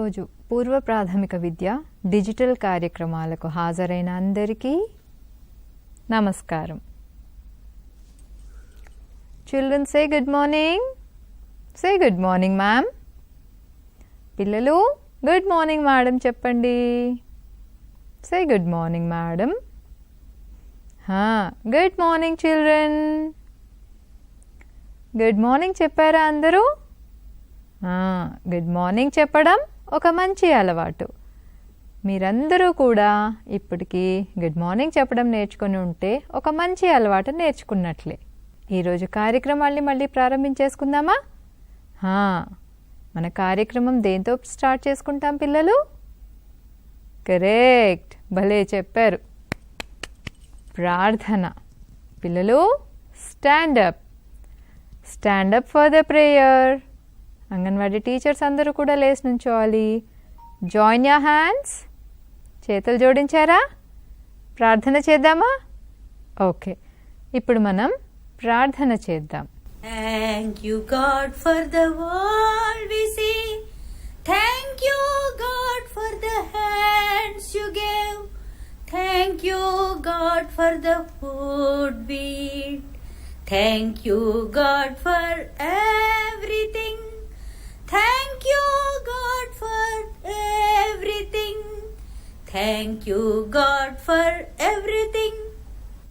ఈరోజు పూర్వ ప్రాథమిక విద్య డిజిటల్ కార్యక్రమాలకు హాజరైన అందరికీ నమస్కారం. Children say good morning. Say good morning ma'am. పిల్లలు గుడ్ మార్నింగ్ మేడం చెప్పండి. Say good morning madam. Good morning children. Good morning చెప్పారా అందరూ? గుడ్ మార్నింగ్ చెప్పడం ఒక మంచి అలవాటు. మీరందరూ కూడా ఇప్పటికీ గుడ్ మార్నింగ్ చెప్పడం నేర్చుకుని ఉంటే ఒక మంచి అలవాటు నేర్చుకున్నట్లే. ఈరోజు కార్యక్రమాల్ని మళ్ళీ ప్రారంభించేసుకుందామా? మన కార్యక్రమం దేంతో స్టార్ట్ చేసుకుంటాం పిల్లలు? కరెక్ట్, భలే చెప్పారు, ప్రార్థన. పిల్లలు stand up. Stand up for the prayer. Anganwadi teachers అందరూ కూడా లేచి నుంచోవాలి. Join your hands. చేతులు జోడించారా? ప్రార్థన చేద్దామా? ఓకే, ఇప్పుడు మనం ప్రార్థన చేద్దాం. Thank you God for the world we see. Thank you God for the hands you gave. Thank you God for the food we eat. Thank you God for everything. Thank you God for everything. Thank you God for everything.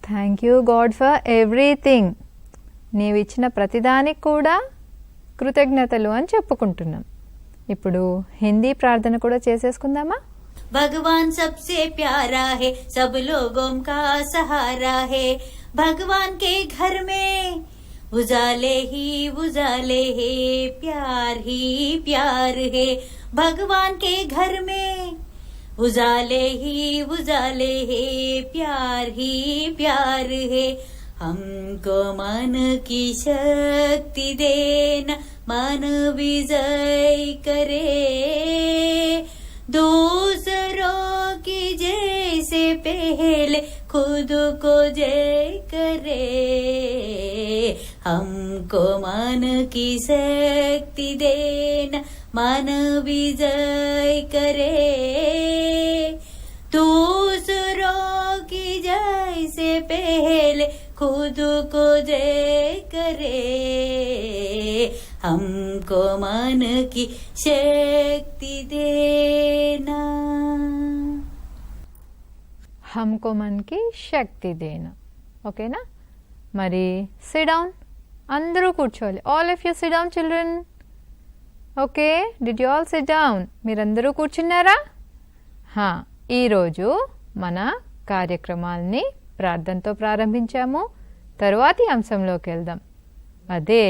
Thank you God for everything. నీవిచ్చిన ప్రతిదానికి కూడా కృతజ్ఞతలు అని చెప్పుకుంటున్నాం. ఇప్పుడు హిందీ ప్రార్థన కూడా చేసేసుకుందామా? भगवान सबसे प्यारा है, सब लोगों का सहारा है. भगवान के घर में उजाले ही है, प्यार ही प्यार है. भगवान के घर में उजाले ही है, प्यार ही प्यार है. हमको मन की शक्ति देना, मन विजय करे. दूसरों की जैसे पहले खुद को जय करे. हमको मन की शक्ति देना, मन विजय करे. दूसरों की जैसे पहले खुद को जय करे. हमको मन की शक्ति देना. हमको मन की శక్తి దేనా. ఓకేనా? మరి సిట్ డౌన్. అందరూ కూర్చోవాలి. All of you SIT down children. Okay, did you all SIT down? మీరందరూ కూర్చున్నారా? ఈరోజు మన కార్యక్రమాల్ని ప్రార్థనతో ప్రారంభించాము. తరువాతి అంశంలోకి వెళ్దాం. అదే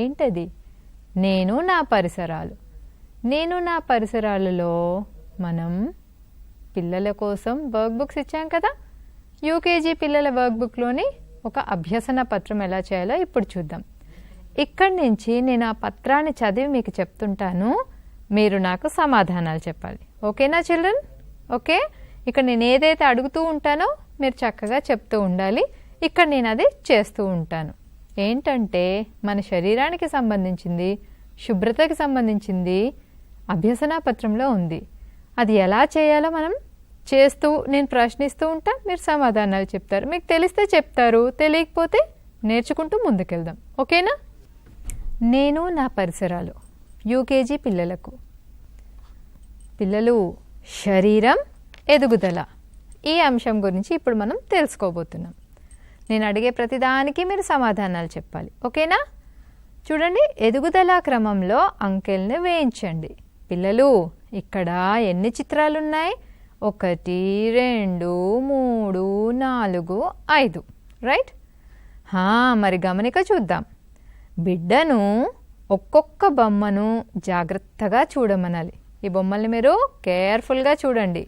ఏంటది? నేను నా పరిసరాలు. నేను నా పరిసరాలలో మనం పిల్లల కోసం వర్క్ బుక్స్ ఇచ్చాం కదా. యూకేజీ పిల్లల వర్క్ బుక్లోని ఒక అభ్యసన పత్రం ఎలా చేయాలో ఇప్పుడు చూద్దాం. ఇక్కడి నుంచి నేను ఆ పత్రాన్ని చదివి మీకు చెప్తుంటాను, మీరు నాకు సమాధానాలు చెప్పాలి. ఓకేనా చిల్డ్రన్? ఓకే, ఇక్కడ నేను ఏదైతే అడుగుతూ ఉంటానో మీరు చక్కగా చెప్తూ ఉండాలి. ఇక్కడ నేను అది చేస్తూ ఉంటాను. ఏంటంటే మన శరీరానికి సంబంధించింది, శుభ్రతకి సంబంధించింది అభ్యసన పత్రంలో ఉంది. అది ఎలా చేయాలో మనం చేస్తూ, నేను ప్రశ్నిస్తూ ఉంటా, మీరు సమాధానాలు చెప్తారు. మీకు తెలిస్తే చెప్తారు, తెలియకపోతే నేర్చుకుంటూ ముందుకెళ్దాం. ఓకేనా? నేను నా పరిసరాలు యూకేజీ పిల్లలకు. పిల్లలు శరీరం ఎదుగుదల, ఈ అంశం గురించి ఇప్పుడు మనం తెలుసుకోబోతున్నాం. నేను అడిగే ప్రతిదానికి మీరు సమాధానాలు చెప్పాలి. ఓకేనా? చూడండి, ఎదుగుదల క్రమంలో అంకెల్ని వేయించండి. పిల్లలు ఇక్కడ ఎన్ని చిత్రాలు ఉన్నాయి? 1, 2, 3, 4, 5. రైట్? మరి గమనిక చూద్దాం. బిడ్డను ఒక్కొక్క బొమ్మను జాగ్రత్తగా చూడమనాలి. ఈ బొమ్మల్ని మీరు కేర్ఫుల్గా చూడండి.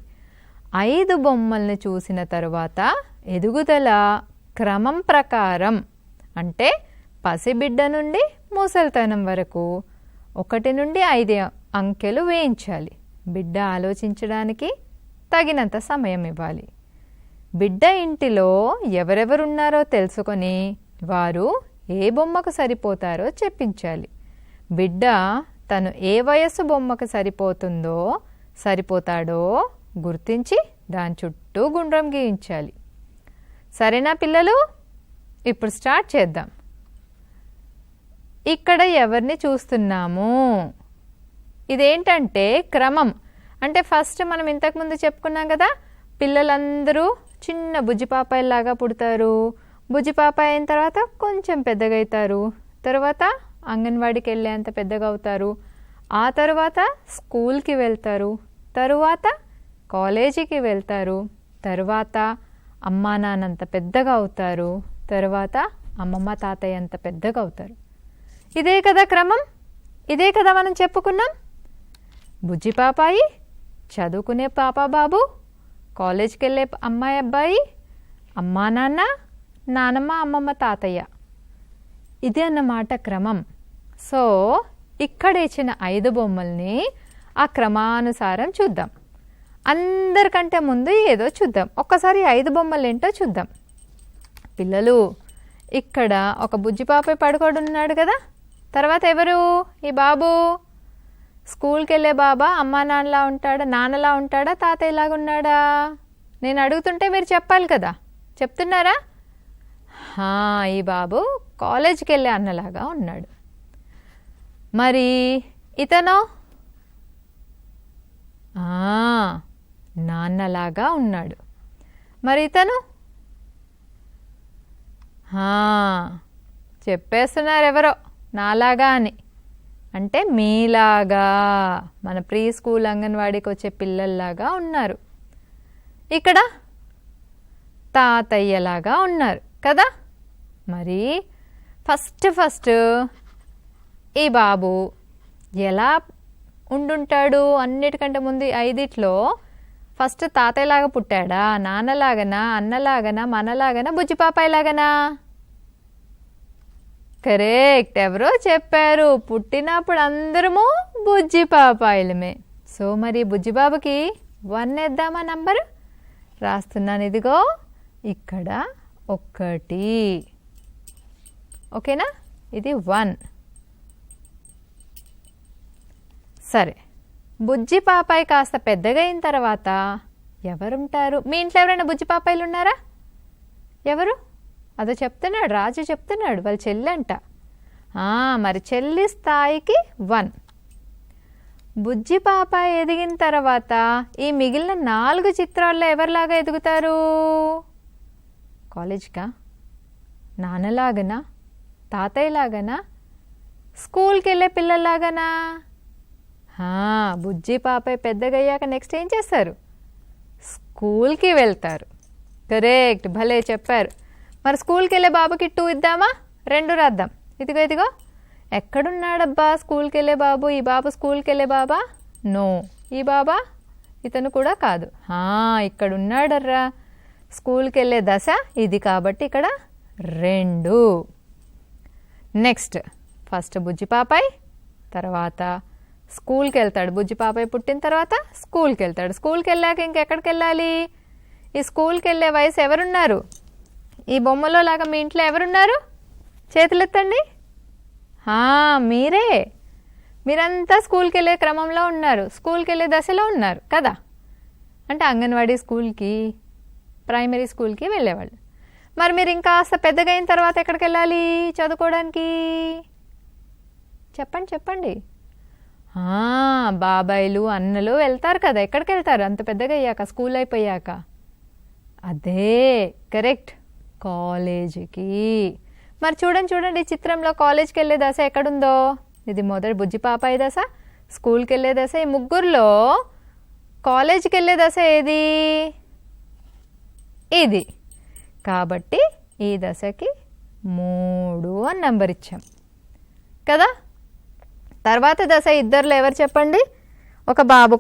5 బొమ్మల్ని చూసిన తరువాత ఎదుగుదల క్రమం ప్రకారం, అంటే పసిబిడ్డ నుండి ముసలితనం వరకు 1 నుండి 5 అంకెలు వేయించాలి. బిడ్డ ఆలోచించడానికి తగినంత సమయం ఇవ్వాలి. బిడ్డ ఇంటిలో ఎవరెవరున్నారో తెలుసుకొని వారు ఏ బొమ్మకు సరిపోతారో చెప్పించాలి. బిడ్డ తను ఏ వయస్సు బొమ్మకు సరిపోతాడో గుర్తించి దాని చుట్టూ గుండ్రం గీయించాలి. సరేనా పిల్లలు? ఇప్పుడు స్టార్ట్ చేద్దాం. ఇక్కడ ఎవరిని చూస్తున్నాము? ఇదేంటంటే క్రమం. అంటే ఫస్ట్ మనం ఇంతకుముందు చెప్పుకున్నాం కదా, పిల్లలందరూ చిన్న బుజ్జిపాపాయిలాగా పుడతారు. బుజ్జిపాపాయి అయిన తర్వాత కొంచెం పెద్దగా అవుతారు. తర్వాత అంగన్వాడికి వెళ్ళేంత పెద్దగా అవుతారు. ఆ తర్వాత స్కూల్కి వెళ్తారు. తరువాత కాలేజీకి వెళ్తారు. తర్వాత అమ్మా నాన్నంత పెద్దగా అవుతారు. తర్వాత అమ్మమ్మ తాతయ్య అంత పెద్దగా అవుతారు. ఇదే కదా క్రమం, ఇదే కదా మనం చెప్పుకున్నాం. బుజ్జిపాపాయి, చదువుకునే పాప బాబు, కాలేజ్కి వెళ్ళే అమ్మాయి అబ్బాయి, అమ్మా నాన్న, నానమ్మ అమ్మమ్మ తాతయ్య. ఇదే అన్నమాట క్రమం. సో ఇక్కడ ఇచ్చిన 5 బొమ్మల్ని ఆ క్రమానుసారం చూద్దాం. అందరికంటే ముందు ఏదో చూద్దాం. ఒక్కసారి 5 బొమ్మలు ఏంటో చూద్దాం. పిల్లలు, ఇక్కడ ఒక బుజ్జిపాపై పడుకోడు ఉన్నాడు కదా. తర్వాత ఎవరు? ఈ బాబు. స్కూల్కి వెళ్ళే బాబా అమ్మా నాన్నలా ఉంటాడా, నాన్నలా ఉంటాడా, తాతయ్యలాగా ఉన్నాడా? నేను అడుగుతుంటే మీరు చెప్పాలి కదా. చెప్తున్నారా? ఈ బాబు కాలేజీకి వెళ్ళే అన్నలాగా ఉన్నాడు. మరి ఇతను నాన్నలాగా ఉన్నాడు. మరి ఇతను చెప్పేస్తున్నారు ఎవరో నాలాగా అని. అంటే మీలాగా, మన ప్రీ స్కూల్ అంగన్వాడీకి వచ్చే పిల్లల్లాగా ఉన్నారు. ఇక్కడ తాతయ్యలాగా ఉన్నారు కదా. మరి ఫస్ట్ ఈ బాబు ఎలా ఉండుంటాడు? అన్నిటికంటే ముందు 5 ఫస్ట్ తాతయ్యలాగా పుట్టాడా, నాన్నలాగనా, అన్నలాగనా, మనలాగనా, బుజ్జిపాపాయిలాగనా? కరెక్ట్, ఎవరో చెప్పారు. పుట్టినప్పుడు అందరము బుజ్జిపాపాయిలమే. సో మరి బుజ్జిబాబుకి 1 వేద్దామా నంబరు? రాస్తున్నాను, ఇదిగో ఇక్కడ 1. ఓకేనా? ఇది 1. సరే, బుజ్జిపాపాయి కాస్త పెద్దగా అయిన తర్వాత ఎవరుంటారు? మీ ఇంట్లో ఎవరైనా బుజ్జిపాపాయిలు ఉన్నారా? ఎవరు? అదో చెప్తున్నాడు, రాజు చెప్తున్నాడు, వాళ్ళ చెల్లంట. మరి చెల్లి స్థాయికి 1. బుజ్జిపాపాయి ఎదిగిన తర్వాత ఈ మిగిలిన 4 చిత్రాల్లో ఎవరిలాగా ఎదుగుతారు? కాలేజ్కా, నాన్నలాగనా, తాతయ్యలాగనా, స్కూల్కి వెళ్ళే పిల్లల్లాగనా? బుజ్జిపాపాయి పెద్దగా అయ్యాక నెక్స్ట్ ఏం చేస్తారు? స్కూల్కి వెళ్తారు. కరెక్ట్, భలే చెప్పారు. మరి స్కూల్కి వెళ్ళే బాబుకి 2 ఇద్దామా? 2 రాద్దాం. ఇదిగో ఎక్కడున్నాడబ్బా స్కూల్కి వెళ్ళే బాబు? ఈ బాబు స్కూల్కి వెళ్ళే బాబా? నో. ఈ బాబా? ఇతను కూడా కాదు. ఇక్కడ ఉన్నాడర్రా. స్కూల్కి వెళ్ళే దశ ఇది కాబట్టి ఇక్కడ 2. నెక్స్ట్ ఫస్ట్ బుజ్జిపాపాయి, తర్వాత స్కూల్కి వెళ్తాడు. బుజ్జిపాపాయి పుట్టిన తర్వాత స్కూల్కి వెళ్తాడు. స్కూల్కి వెళ్ళాక ఇంకెక్కడికి వెళ్ళాలి? ఈ స్కూల్కి వెళ్ళే వయసు ఎవరున్నారు? ఈ బొమ్మలో లాగా మీ ఇంట్లో ఎవరున్నారు? చేతులు ఎత్తండి. మీరే. మీరంతా స్కూల్కి వెళ్ళే క్రమంలో ఉన్నారు, స్కూల్కి వెళ్ళే దశలో ఉన్నారు కదా. అంటే అంగన్వాడీ స్కూల్కి, ప్రైమరీ స్కూల్కి వెళ్ళేవాళ్ళు. మరి మీరు ఇంకా పెద్దగా అయిన తర్వాత ఎక్కడికి వెళ్ళాలి చదువుకోవడానికి? చెప్పండి. బాబాయిలు, అన్నలు వెళ్తారు కదా. ఎక్కడికి వెళ్తారు అంత పెద్దగా అయ్యాక, స్కూల్ అయిపోయాక? అదే కరెక్ట్, కాలేజీకి. మరి చూడండి ఈ చిత్రంలో కాలేజ్కి వెళ్ళే దశ ఎక్కడుందో? ఇది మొదటి బుజ్జిపాపాయి దశ, స్కూల్కి వెళ్ళే దశ. ఈ ముగ్గురులో కాలేజీకి వెళ్ళే దశ ఏది? ఇది. కాబట్టి ఈ దశకి 3 అని నెంబర్ ఇచ్చాం కదా. తర్వాత దశ ఇద్దరిలో ఎవరు చెప్పండి? ఒక బాబు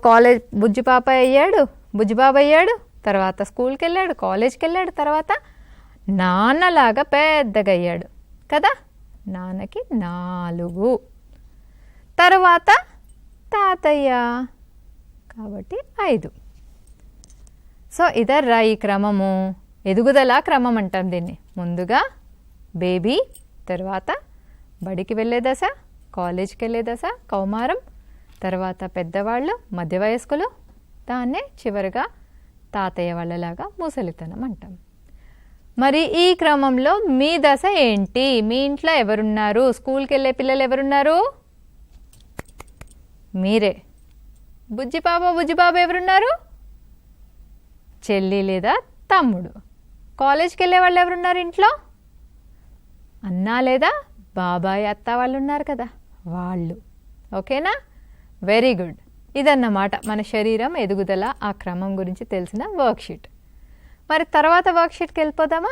బుజ్జిబాబు అయ్యాడు, తర్వాత స్కూల్కి వెళ్ళాడు, కాలేజ్కి వెళ్ళాడు, తర్వాత నాన్నలాగా పెద్దగా అయ్యాడు కదా. నాన్నకి 4. తర్వాత తాతయ్య కాబట్టి 5. సో ఇదర్రా ఈ క్రమము, ఎదుగుదల క్రమం అంటాం దీన్ని. ముందుగా బేబీ, తర్వాత బడికి వెళ్ళే దశ, కాలేజ్కి వెళ్ళే దశ, కౌమారం, తర్వాత పెద్దవాళ్ళు, మధ్య వయస్కులు, దాన్నే చివరిగా తాతయ్య వాళ్ళలాగా ముసలితనం అంటాం. మరి ఈ క్రమంలో మీ దశ ఏంటి? మీ ఇంట్లో ఎవరున్నారు? స్కూల్కి వెళ్ళే పిల్లలు ఎవరున్నారు? మీరే. బుజ్జిబాబు ఎవరున్నారు? చెల్లి లేదా తమ్ముడు. కాలేజ్కి వెళ్ళే వాళ్ళు ఎవరున్నారు ఇంట్లో? అన్న లేదా బాబాయ్, అత్త వాళ్ళు ఉన్నారు కదా, వాళ్ళు. ఓకేనా? Very good. ఇదన్నమాట మన శరీరం ఎదుగుదల ఆ క్రమం గురించి తెలిసిన వర్క్షీట్. మరి తర్వాత వర్క్షీట్కి వెళ్ళిపోదామా?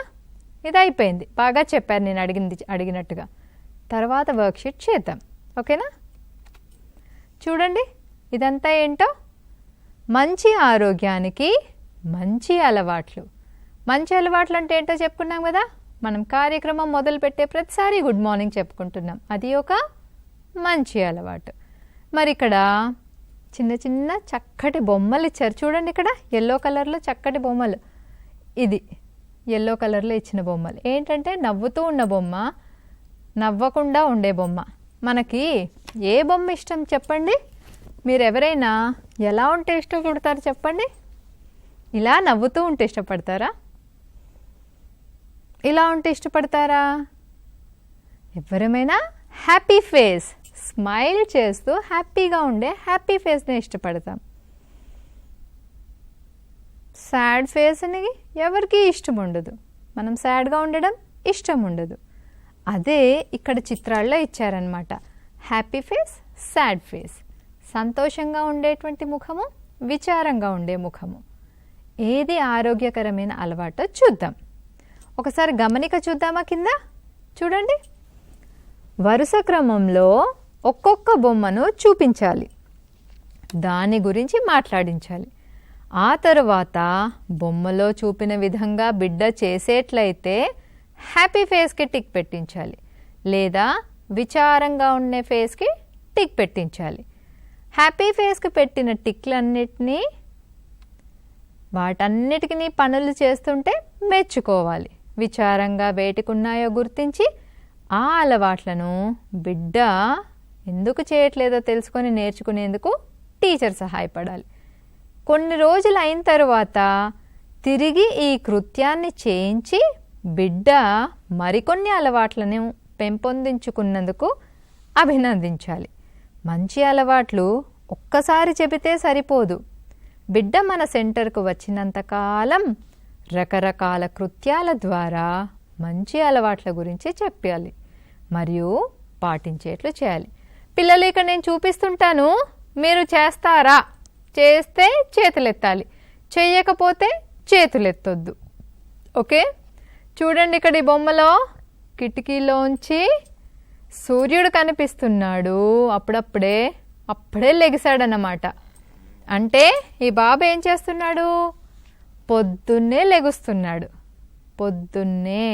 ఇది అయిపోయింది, బాగా చెప్పారు నేను అడిగినట్టుగా. తర్వాత వర్క్షీట్ చేద్దాం. ఓకేనా? చూడండి, ఇదంతా ఏంటో మంచి ఆరోగ్యానికి మంచి అలవాట్లు. మంచి అలవాట్లు అంటే ఏంటో చెప్పుకున్నాం కదా. మనం కార్యక్రమం మొదలుపెట్టే ప్రతిసారి గుడ్ మార్నింగ్ చెప్పుకుంటున్నాం, అది ఒక మంచి అలవాటు. మరి ఇక్కడ చిన్న చిన్న చక్కటి బొమ్మలు ఇచ్చారు చూడండి. ఇక్కడ ఎల్లో కలర్లో చక్కటి బొమ్మలు. ఇది ఎల్లో కలర్లో ఇచ్చిన బొమ్మలు ఏంటంటే నవ్వుతూ ఉన్న బొమ్మ, నవ్వకుండా ఉండే బొమ్మ. మనకి ఏ బొమ్మ ఇష్టం చెప్పండి? మీరు ఎవరైనా ఎలా ఉంటే ఇష్టపడతారు చెప్పండి? ఇలా నవ్వుతూ ఉంటే ఇష్టపడతారా? ఇలా ఉంటే ఇష్టపడతారా? ఎవరేమైనా హ్యాపీ ఫేస్, స్మైల్ చేస్తూ హ్యాపీగా ఉండే హ్యాపీ ఫేస్ని ఇష్టపడతాం. సాడ్ ఫేస్ని ఎవరికి ఇష్టం ఉండదు. మనం సాడ్గా ఉండడం ఇష్టం ఉండదు. అదే ఇక్కడ చిత్రాల్లో ఇచ్చారనమాట. Happy face, sad face. సంతోషంగా ఉండేటువంటి ముఖము, విచారంగా ఉండే ముఖము. ఏది ఆరోగ్యకరమైన అలవాటో చూద్దాం. ఒకసారి గమనిక చూద్దామా? కింద చూడండి, వరుస క్రమంలో ఒక్కొక్క బొమ్మను చూపించాలి, దాని గురించి మాట్లాడించాలి. ఆ తరువాత బొమ్మలో చూపిన విధంగా బిడ్డ చేసేట్లయితే హ్యాపీ ఫేస్కి టిక్ పెట్టించాలి, లేదా విచారంగా ఉండే ఫేస్కి టిక్ పెట్టించాలి. హ్యాపీ ఫేస్కి పెట్టిన టిక్లన్నిటినీ, వాటన్నిటికీ పనులు చేస్తుంటే మెచ్చుకోవాలి. విచారంగా వేటికున్నాయో గుర్తించి ఆ అలవాట్లను బిడ్డ ఎందుకు చేయట్లేదో తెలుసుకొని నేర్చుకునేందుకు టీచర్ సహాయపడాలి. కొన్ని రోజులు అయిన తరువాత తిరిగి ఈ కృత్యాన్ని చేయించి బిడ్డ మరికొన్ని అలవాట్లను పెంపొందించుకున్నందుకు అభినందించాలి. మంచి అలవాట్లు ఒక్కసారి చెబితే సరిపోదు. బిడ్డ మన సెంటర్కు వచ్చినంతకాలం రకరకాల కృత్యాల ద్వారా మంచి అలవాట్ల గురించి చెప్పాలి మరియు పాటించేట్లు చేయాలి. పిల్లలు ఇక్కడ నేను చూపిస్తుంటాను, మీరు చేస్తారా? చేస్తే చేతులెత్తాలి, చెయ్యకపోతే చేతులెత్తొద్దు. ఓకే? చూడండి, ఇక్కడ ఈ బొమ్మలో కిటికీలోంచి సూర్యుడు కనిపిస్తున్నాడు. అప్పుడే లెగిశాడన్నమాట. అంటే ఈ బాబు ఏం చేస్తున్నాడు? పొద్దున్నే లెగుస్తున్నాడు. పొద్దున్నే.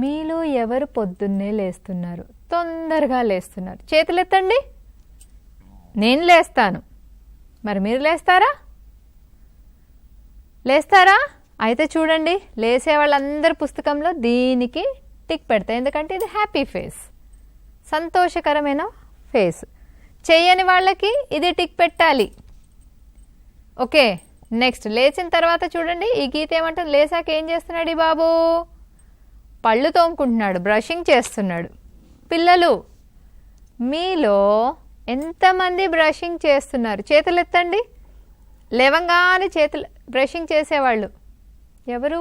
మీలో ఎవరు పొద్దున్నే లేస్తున్నారు? తొందరగా లేస్తున్నారు? చేతులెత్తండి. నేను లేస్తాను. మరి మీరు లేస్తారా? అయితే చూడండి, లేసే వాళ్ళందరి పుస్తకంలో దీనికి టిక్ పెడతాయి, ఎందుకంటే ఇది హ్యాపీ ఫేస్, సంతోషకరమైన ఫేస్. చెయ్యని వాళ్ళకి ఇది టిక్ పెట్టాలి. ఓకే, నెక్స్ట్ లేచిన తర్వాత చూడండి, ఈ గీత ఏమంటుంది? లేసాక ఏం చేస్తున్నాడు ఈ బాబు? పళ్ళు తోముకుంటున్నాడు, బ్రషింగ్ చేస్తున్నాడు. పిల్లలు, మీలో ఎంతమంది బ్రషింగ్ చేస్తున్నారు? చేతులు ఎత్తండి. లేవంగానే చేతులు బ్రషింగ్ చేసేవాళ్ళు ఎవరు?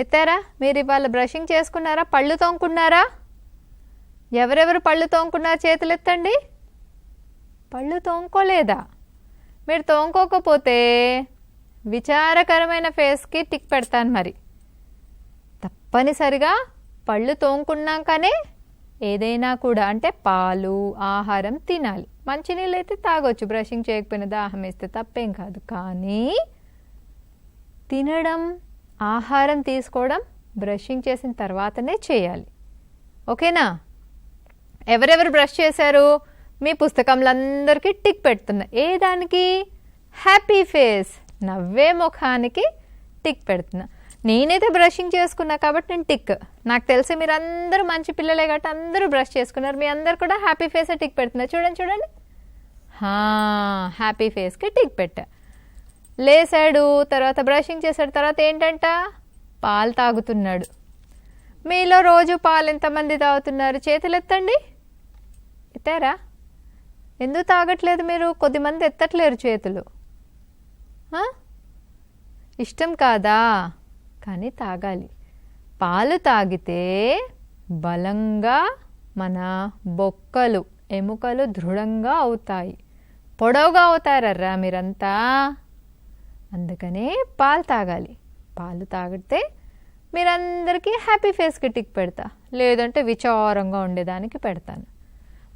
ఎత్తారా? మీరు ఇవాళ బ్రషింగ్ చేసుకున్నారా? పళ్ళు తోముకున్నారా? ఎవరెవరు పళ్ళు తోముకున్నారు? చేతులు ఎత్తండి. పళ్ళు తోముకోలేదా? మీరు తోముకోకపోతే విచారకరమైన ఫేస్కి టిక్ పెడతాను. మరి తప్పనిసరిగా పళ్ళు తోముకున్నాకనే ఏదైనా కూడా, అంటే పాలు, ఆహారం తినాలి. మంచినీళ్ళు అయితే తాగొచ్చు, బ్రషింగ్ చేయకపోయినా దాహం వేస్తే తప్పేం కాదు. కానీ తినడం, ఆహారం తీసుకోవడం బ్రషింగ్ చేసిన తర్వాతనే చేయాలి. ఓకేనా? ఎవరెవరు బ్రష్ చేశారు? మీ పుస్తకంలో అందరికీ టిక్ పెడుతున్నా. ఏ దానికి? హ్యాపీ ఫేస్, నవ్వే ముఖానికి టిక్ పెడుతున్నా. నేనైతే బ్రషింగ్ చేసుకున్నా కాబట్టి నేను టిక్. నాకు తెలిసి మీరు అందరూ మంచి పిల్లలే కాబట్టి అందరూ బ్రష్ చేసుకున్నారు. మీ అందరు కూడా హ్యాపీ ఫేస్ టిక్ పెడుతున్నారు. చూడండి చూడండి, హ్యాపీ ఫేస్కి టిక్ పెట్టా. లేసాడు, తర్వాత బ్రషింగ్ చేశాడు, తర్వాత ఏంటంట పాలు తాగుతున్నాడు. మీలో రోజు పాలు ఎంతమంది తాగుతున్నారు? చేతులు ఎత్తండి. ఎత్తారా? ఎందుకు తాగట్లేదు మీరు? కొద్దిమంది ఎత్తట్లేరు చేతులు. ఇష్టం కాదా? కానీ తాగాలి. పాలు తాగితే బలంగా మన బొక్కలు ఎముకలు దృఢంగా అవుతాయి, పొడవుగా అవుతారర్రా మీరంతా. అందుకనే పాలు తాగాలి. పాలు తాగితే మీరందరికీ హ్యాపీ ఫేస్కి టిక్ పెడతా, లేదంటే విచారంగా ఉండేదానికి పెడతాను.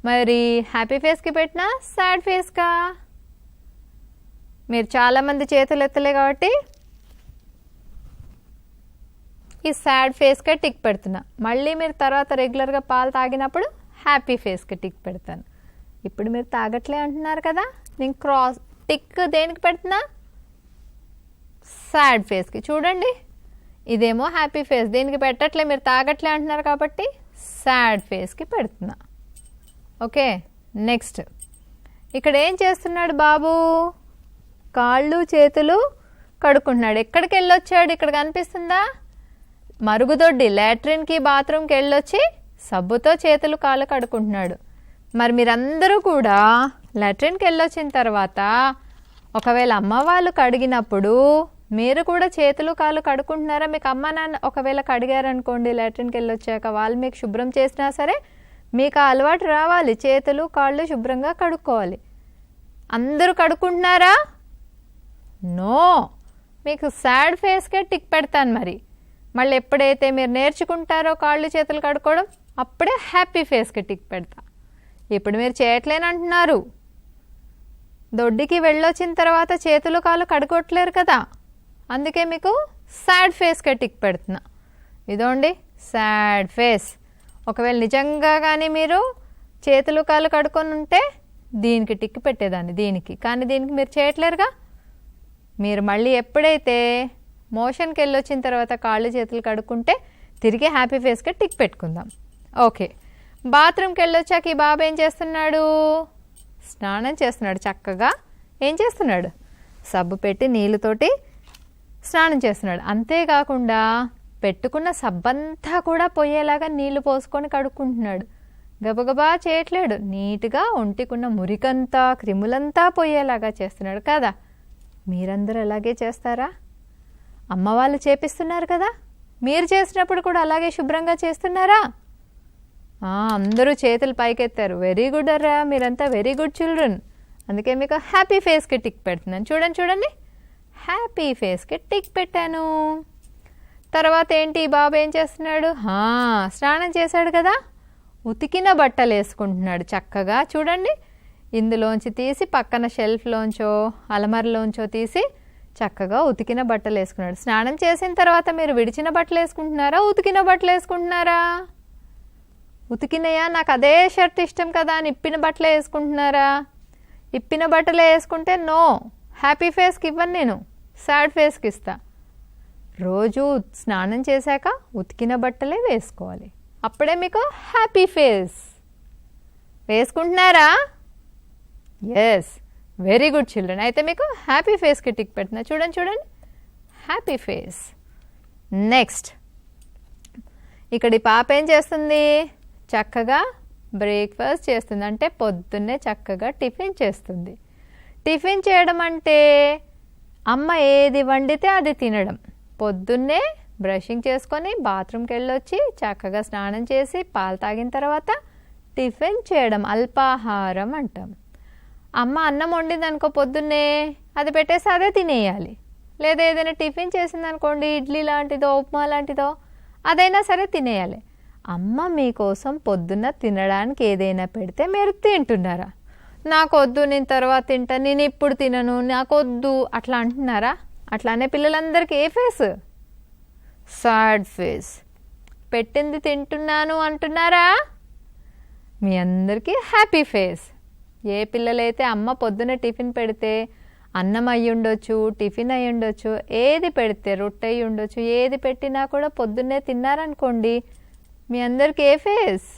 మరి హ్యాపీ ఫేస్కి పెట్టినా సాడ్ ఫేస్కా? మీరు చాలామంది చేతులు ఎత్తలే కాబట్టి ఈ సాడ్ ఫేస్కే టిక్ పెడుతున్నా. మళ్ళీ మీరు తర్వాత రెగ్యులర్గా పాలు తాగినప్పుడు హ్యాపీ ఫేస్కి టిక్ పెడతాను. ఇప్పుడు మీరు తాగట్లే అంటున్నారు కదా, నేను క్రాస్ టిక్ దేనికి పెడుతున్నా? సాడ్ ఫేస్కి. చూడండి, ఇదేమో హ్యాపీ ఫేస్, దీనికి పెట్టట్లే, మీరు తాగట్లే అంటున్నారు కాబట్టి సాడ్ ఫేస్కి పెడుతున్నా. ఓకే, నెక్స్ట్ ఇక్కడ ఏం చేస్తున్నాడు బాబు? కాళ్ళు చేతులు కడుక్కుంటున్నాడు. ఎక్కడికి వెళ్ళొచ్చాడు? ఇక్కడ కనిపిస్తుందా? మరుగుదొడ్డి, లాట్రిన్కి బాత్రూమ్కి వెళ్ళొచ్చి సబ్బుతో చేతులు కాళ్ళు కడుక్కుంటున్నాడు. మరి మీరందరూ కూడా లాట్రిన్కి వెళ్ళొచ్చిన తర్వాత ఒకవేళ అమ్మ వాళ్ళు కడిగినప్పుడు మీరు కూడా చేతులు కాళ్ళు కడుక్కుంటున్నారా? మీకు అమ్మ నాన్న ఒకవేళ కడిగారనుకోండి, లాట్రిన్కి వెళ్ళొచ్చాక వాళ్ళు మీకు శుభ్రం చేసినా సరే మీకు ఆ అలవాటు రావాలి, చేతులు కాళ్ళు శుభ్రంగా కడుక్కోవాలి. అందరూ కడుక్కుంటున్నారా? నో. మీకు సాడ్ ఫేస్కే టిక్ పెడతాను. మళ్ళీ ఎప్పుడైతే మీరు నేర్చుకుంటారో కాళ్ళు చేతులు కడుక్కోవడం, అప్పుడే హ్యాపీ ఫేస్కి టిక్ పెడతా. ఇప్పుడు మీరు చేయట్లేనంటున్నారు. దొడ్డికి వెళ్ళొచ్చిన తర్వాత చేతులు కాళ్ళు కడుక్కోవట్లేరు కదా, అందుకే మీకు సాడ్ ఫేస్కే టిక్ పెడుతున్నా. ఇదోండి సాడ్ ఫేస్. ఒకవేళ నిజంగా కానీ మీరు చేతులు కాళ్ళు కడుక్కొని ఉంటే దీనికి టిక్ పెట్టేదాన్ని, దీనికి. కానీ దీనికి మీరు చేయట్లేరుగా. మీరు మళ్ళీ ఎప్పుడైతే మోషన్కి వెళ్ళొచ్చిన తర్వాత కాళ్ళు చేతులు కడుక్కుంటే తిరిగి హ్యాపీ ఫేస్కి టిక్ పెట్టుకుందాం. ఓకే, బాత్రూమ్కి వెళ్ళొచ్చాక ఈ బాబు ఏం చేస్తున్నాడు? స్నానం చేస్తున్నాడు. చక్కగా ఏం చేస్తున్నాడు? సబ్బు పెట్టి నీళ్ళతోటి స్నానం చేస్తున్నాడు. అంతేకాకుండా పెట్టుకున్న సబ్బంతా కూడా పోయేలాగా నీళ్లు పోసుకొని కడుక్కుంటున్నాడు. గబగబా చేయట్లేడు, నీట్గా ఒంటికున్న మురికంతా క్రిములంతా పోయేలాగా చేస్తున్నాడు కదా. మీరందరూ అలాగే చేస్తారా? అమ్మ వాళ్ళు చేపిస్తున్నారు కదా, మీరు చేసినప్పుడు కూడా అలాగే శుభ్రంగా చేస్తున్నారా? అందరూ చేతులు పైకెత్తారు. వెరీ గుడ్ అర్రా, మీరంతా వెరీ గుడ్ చిల్డ్రన్. అందుకే మీకు హ్యాపీ ఫేస్కి టిక్ పెడుతున్నాను. చూడండి చూడండి, హ్యాపీ ఫేస్కి టిక్ పెట్టాను. తర్వాత ఏంటి? బాబు ఏం చేస్తున్నాడు? స్నానం చేశాడు కదా, ఉతికిన బట్టలు వేసుకుంటున్నాడు చక్కగా. చూడండి, ఇందులోంచి తీసి పక్కన షెల్ఫ్లోంచో అలమరలోంచో తీసి చక్కగా ఉతికిన బట్టలు వేసుకున్నాడు. స్నానం చేసిన తర్వాత మీరు విడిచిన బట్టలు వేసుకుంటున్నారా, ఉతికిన బట్టలు వేసుకుంటున్నారా? ఉతికినయా, నాకు అదే షర్ట్ ఇష్టం కదా అని ఇప్పిన బట్టలే వేసుకుంటున్నారా? ఇప్పిన బట్టలే వేసుకుంటే నో, హ్యాపీ ఫేస్కి ఇవ్వను, నేను సాడ్ ఫేస్కి ఇస్తా. రోజు స్నానం చేశాక ఉతికిన బట్టలే వేసుకోవాలి, అప్పుడే మీకు హ్యాపీ ఫేస్. వేసుకుంటున్నారా? Yes, very good children. అయితే మీకు హ్యాపీ ఫేస్కి టిక్ పెట్టినా. చూడండి చూడండి, హ్యాపీ ఫేస్. నెక్స్ట్, ఇక్కడ ఈ పాప ఏం చేస్తుంది? చక్కగా బ్రేక్ఫాస్ట్ చేస్తుంది, అంటే పొద్దున్నే చక్కగా టిఫిన్ చేస్తుంది. టిఫిన్ చేయడం అంటే అమ్మ ఏది వండితే అది తినడం. పొద్దున్నే బ్రషింగ్ చేసుకొని బాత్రూమ్కి వెళ్ళొచ్చి చక్కగా స్నానం చేసి పాలు తాగిన తర్వాత టిఫిన్ చేయడం అల్పాహారం అంటాం. అమ్మ అన్నం వండింది అనుకో పొద్దున్నే, అది పెట్టేసి అదే తినేయాలి. లేదా ఏదైనా టిఫిన్ చేసింది అనుకోండి, ఇడ్లీ లాంటిదో ఉప్మా లాంటిదో, అదైనా సరే తినేయాలి. అమ్మ మీకోసం పొద్దున్న తినడానికి ఏదైనా పెడితే మీరు తింటున్నారా? నాకొద్దు, నేను తర్వాత తింటా, నేను ఇప్పుడు తినను, నాకొద్దు అట్లా అంటున్నారా? అట్లానే పిల్లలందరికీ ఏ ఫేస్? Sad face. పెట్టింది తింటున్నాను అంటున్నారా? మీ అందరికీ హ్యాపీ ఫేస్. ఏ పిల్లలైతే అమ్మ పొద్దున్న టిఫిన్ పెడితే అన్నం అయ్యి ఉండొచ్చు, టిఫిన్ అయ్యి ఉండొచ్చు, ఏది పెడితే రొట్టె అయ్యి ఉండొచ్చు, ఏది పెట్టినా కూడా పొద్దున్నే తిన్నారనుకోండి, మీ అందరికి ఏ ఫేస్?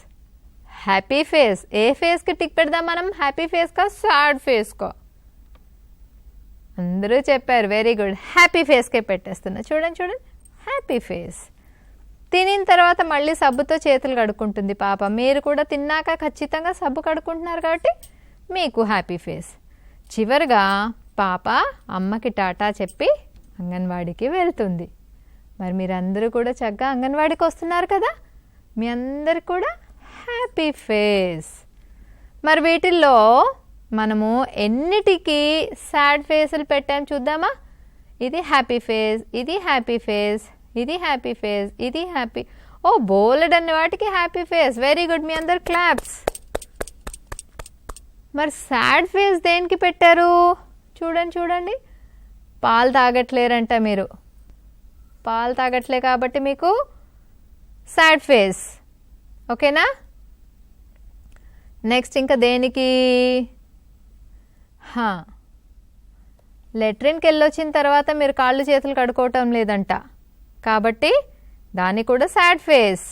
Happy face. ఏ ఫేస్కి టిక్ పెడదాం మనం? హ్యాపీ ఫేస్కా సాడ్ ఫేస్కో? అందరూ చెప్పారు, వెరీ గుడ్. హ్యాపీ ఫేస్కే పెట్టేస్తున్నా. చూడండి చూడండి, హ్యాపీ ఫేస్. తినిన తర్వాత మళ్ళీ సబ్బుతో చేతులు కడుక్కుంటుంది పాప. మీరు కూడా తిన్నాక ఖచ్చితంగా సబ్బు కడుక్కుంటున్నారు కాబట్టి మీకు హ్యాపీ ఫేస్. చివరిగా పాప అమ్మకి టాటా చెప్పి అంగన్వాడీకి వెళ్తుంది. మరి మీరందరూ కూడా చక్కగా అంగన్వాడీకి వస్తున్నారు కదా, మీ అందరికి కూడా హ్యాపీ ఫేస్. మరి వీటిల్లో మనము ఎన్నిటికీ సాడ్ ఫేసులు పెట్టాం చూద్దామా? ఇది హ్యాపీ ఫేస్, ఇది హ్యాపీ ఫేస్, ఇది హ్యాపీ ఫేస్, ఇది హ్యాపీ. ఓ బోలెడ్ అనే వాటికి హ్యాపీ ఫేస్. వెరీ గుడ్, మీ అందరు క్లాప్స్. మరి సాడ్ ఫేస్ దేనికి పెట్టారు? చూడండి చూడండి, పాలు తాగట్లేరంట మీరు. పాలు తాగట్లే కాబట్టి మీకు సాడ్ ఫేస్. ఓకేనా? నెక్స్ట్ ఇంకా దేనికి? లెట్రిన్కి వెళ్ళొచ్చిన తర్వాత మీరు కాళ్ళు చేతులు కడుక్కోవటం లేదంట కాబట్టి దానికి కూడా సాడ్ ఫేస్.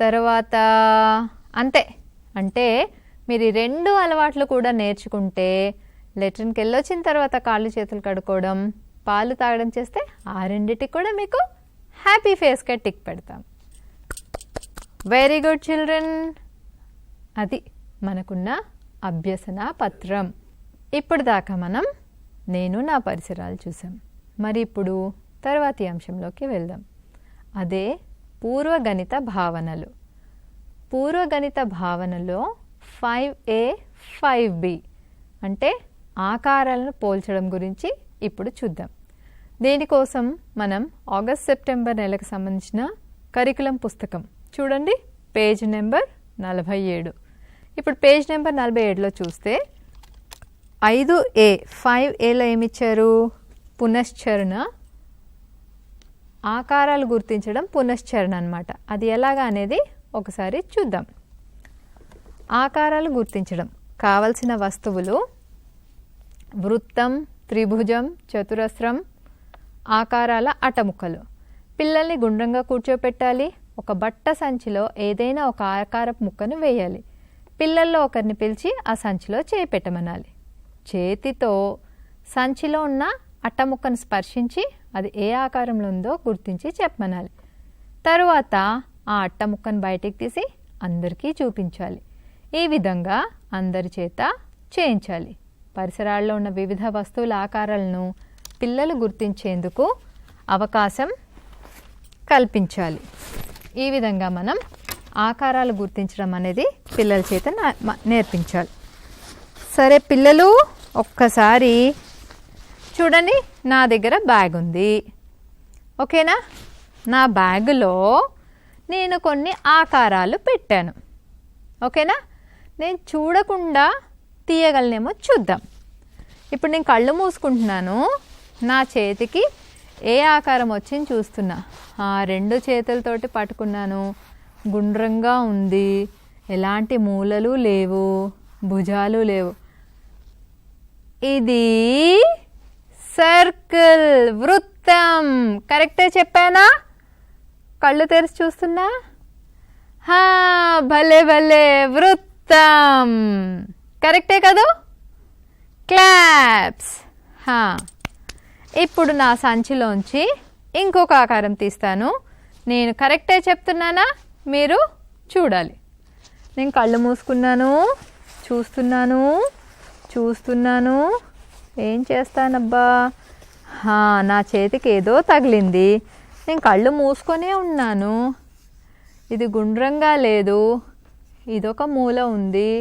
తర్వాత అంతే. అంటే మీరు ఈ 2 అలవాట్లు కూడా నేర్చుకుంటే లెట్రిన్కి వెళ్ళొచ్చిన తర్వాత కాళ్ళు చేతులు కడుక్కోవడం, పాలు తాగడం చేస్తే ఆ రెండిటికి కూడా మీకు హ్యాపీ ఫేస్కే టిక్ పెడతాం. Very good children. అది మనకున్న అభ్యసన పత్రం. ఇప్పుడు దాకా మనం నేను నా పరిసరాలు చూసాం. మరి ఇప్పుడు తర్వాతి అంశంలోకి వెళ్దాం. అదే పూర్వగణిత భావనలు. పూర్వగణిత భావనలో 5A 5B అంటే ఆకారాలను పోల్చడం గురించి ఇప్పుడు చూద్దాం. దీనికోసం మనం ఆగస్ట్ సెప్టెంబర్ నెలకు సంబంధించిన కరికులం పుస్తకం చూడండి, పేజ్ నెంబర్ 47. ఇప్పుడు పేజ్ నెంబర్ 47లో చూస్తే 5A 5Aలో ఏమిచ్చారు? పునశ్చరణ, ఆకారాలు గుర్తించడం పునశ్చరణ అన్నమాట. అది ఎలాగా అనేది ఒకసారి చూద్దాం. ఆకారాలు గుర్తించడం కావలసిన వస్తువులు వృత్తం, త్రిభుజం, చతురస్రం, ఆకారాల అటముక్కలు. పిల్లల్ని గుండ్రంగా కూర్చోపెట్టాలి. ఒక బట్ట సంచిలో ఏదైనా ఒక ఆకారపు ముక్కను వేయాలి. పిల్లల్లో ఒకరిని పిలిచి ఆ సంచిలో చేయి పెట్టమనాలి. చేతితో సంచిలో ఉన్న అట్టముక్కను స్పర్శించి అది ఏ ఆకారంలో ఉందో గుర్తించి చెప్పమనాలి. తరువాత ఆ అట్టముక్కను బయటికి తీసి అందరికీ చూపించాలి. ఈ విధంగా అందరి చేత చేయించాలి. పరిసరాల్లో ఉన్న వివిధ వస్తువుల ఆకారాలను పిల్లలు గుర్తించేందుకు అవకాశం కల్పించాలి. ఈ విధంగా మనం ఆకారాలు గుర్తించడం అనేది పిల్లల చేత నేర్పించాలి. సరే పిల్లలు, ఒక్కసారి చూడండి, నా దగ్గర బ్యాగ్ ఉంది. ఓకేనా? నా బ్యాగులో నేను కొన్ని ఆకారాలు పెట్టాను. ఓకేనా? నేను చూడకుండా తీయగలనేమో చూద్దాం. ఇప్పుడు నేను కళ్ళు మూసుకుంటున్నాను. నా చేతికి ఏ ఆకారం వచ్చింది చూస్తున్నా. 2 చేతులతోటి పట్టుకున్నాను. గుండ్రంగా ఉంది, ఎలాంటి మూలలు లేవు, భుజాలు లేవు. ఇది సర్కిల్, వృత్తం. కరెక్టే చెప్పానా? కళ్ళు తెరిచి చూస్తున్నా. భలే భలే, వృత్తం. కరెక్టే కదూ? క్లాప్స్. ఇప్పుడు నా సంచిలోంచి ఇంకొక ఆకారం తీస్తాను. నేను కరెక్టే చెప్తున్నానా? మీరు చూడాలి. నేను కళ్ళు మూసుకున్నాను, చూస్తున్నాను చూస్తున్నాను. ఏం చేస్తానబ్బా? నా చేతికి ఏదో తగిలింది. నేను కళ్ళు మూసుకొనే ఉన్నాను. ఇది గుండ్రంగా లేదు. ఇదొక మూల ఉంది,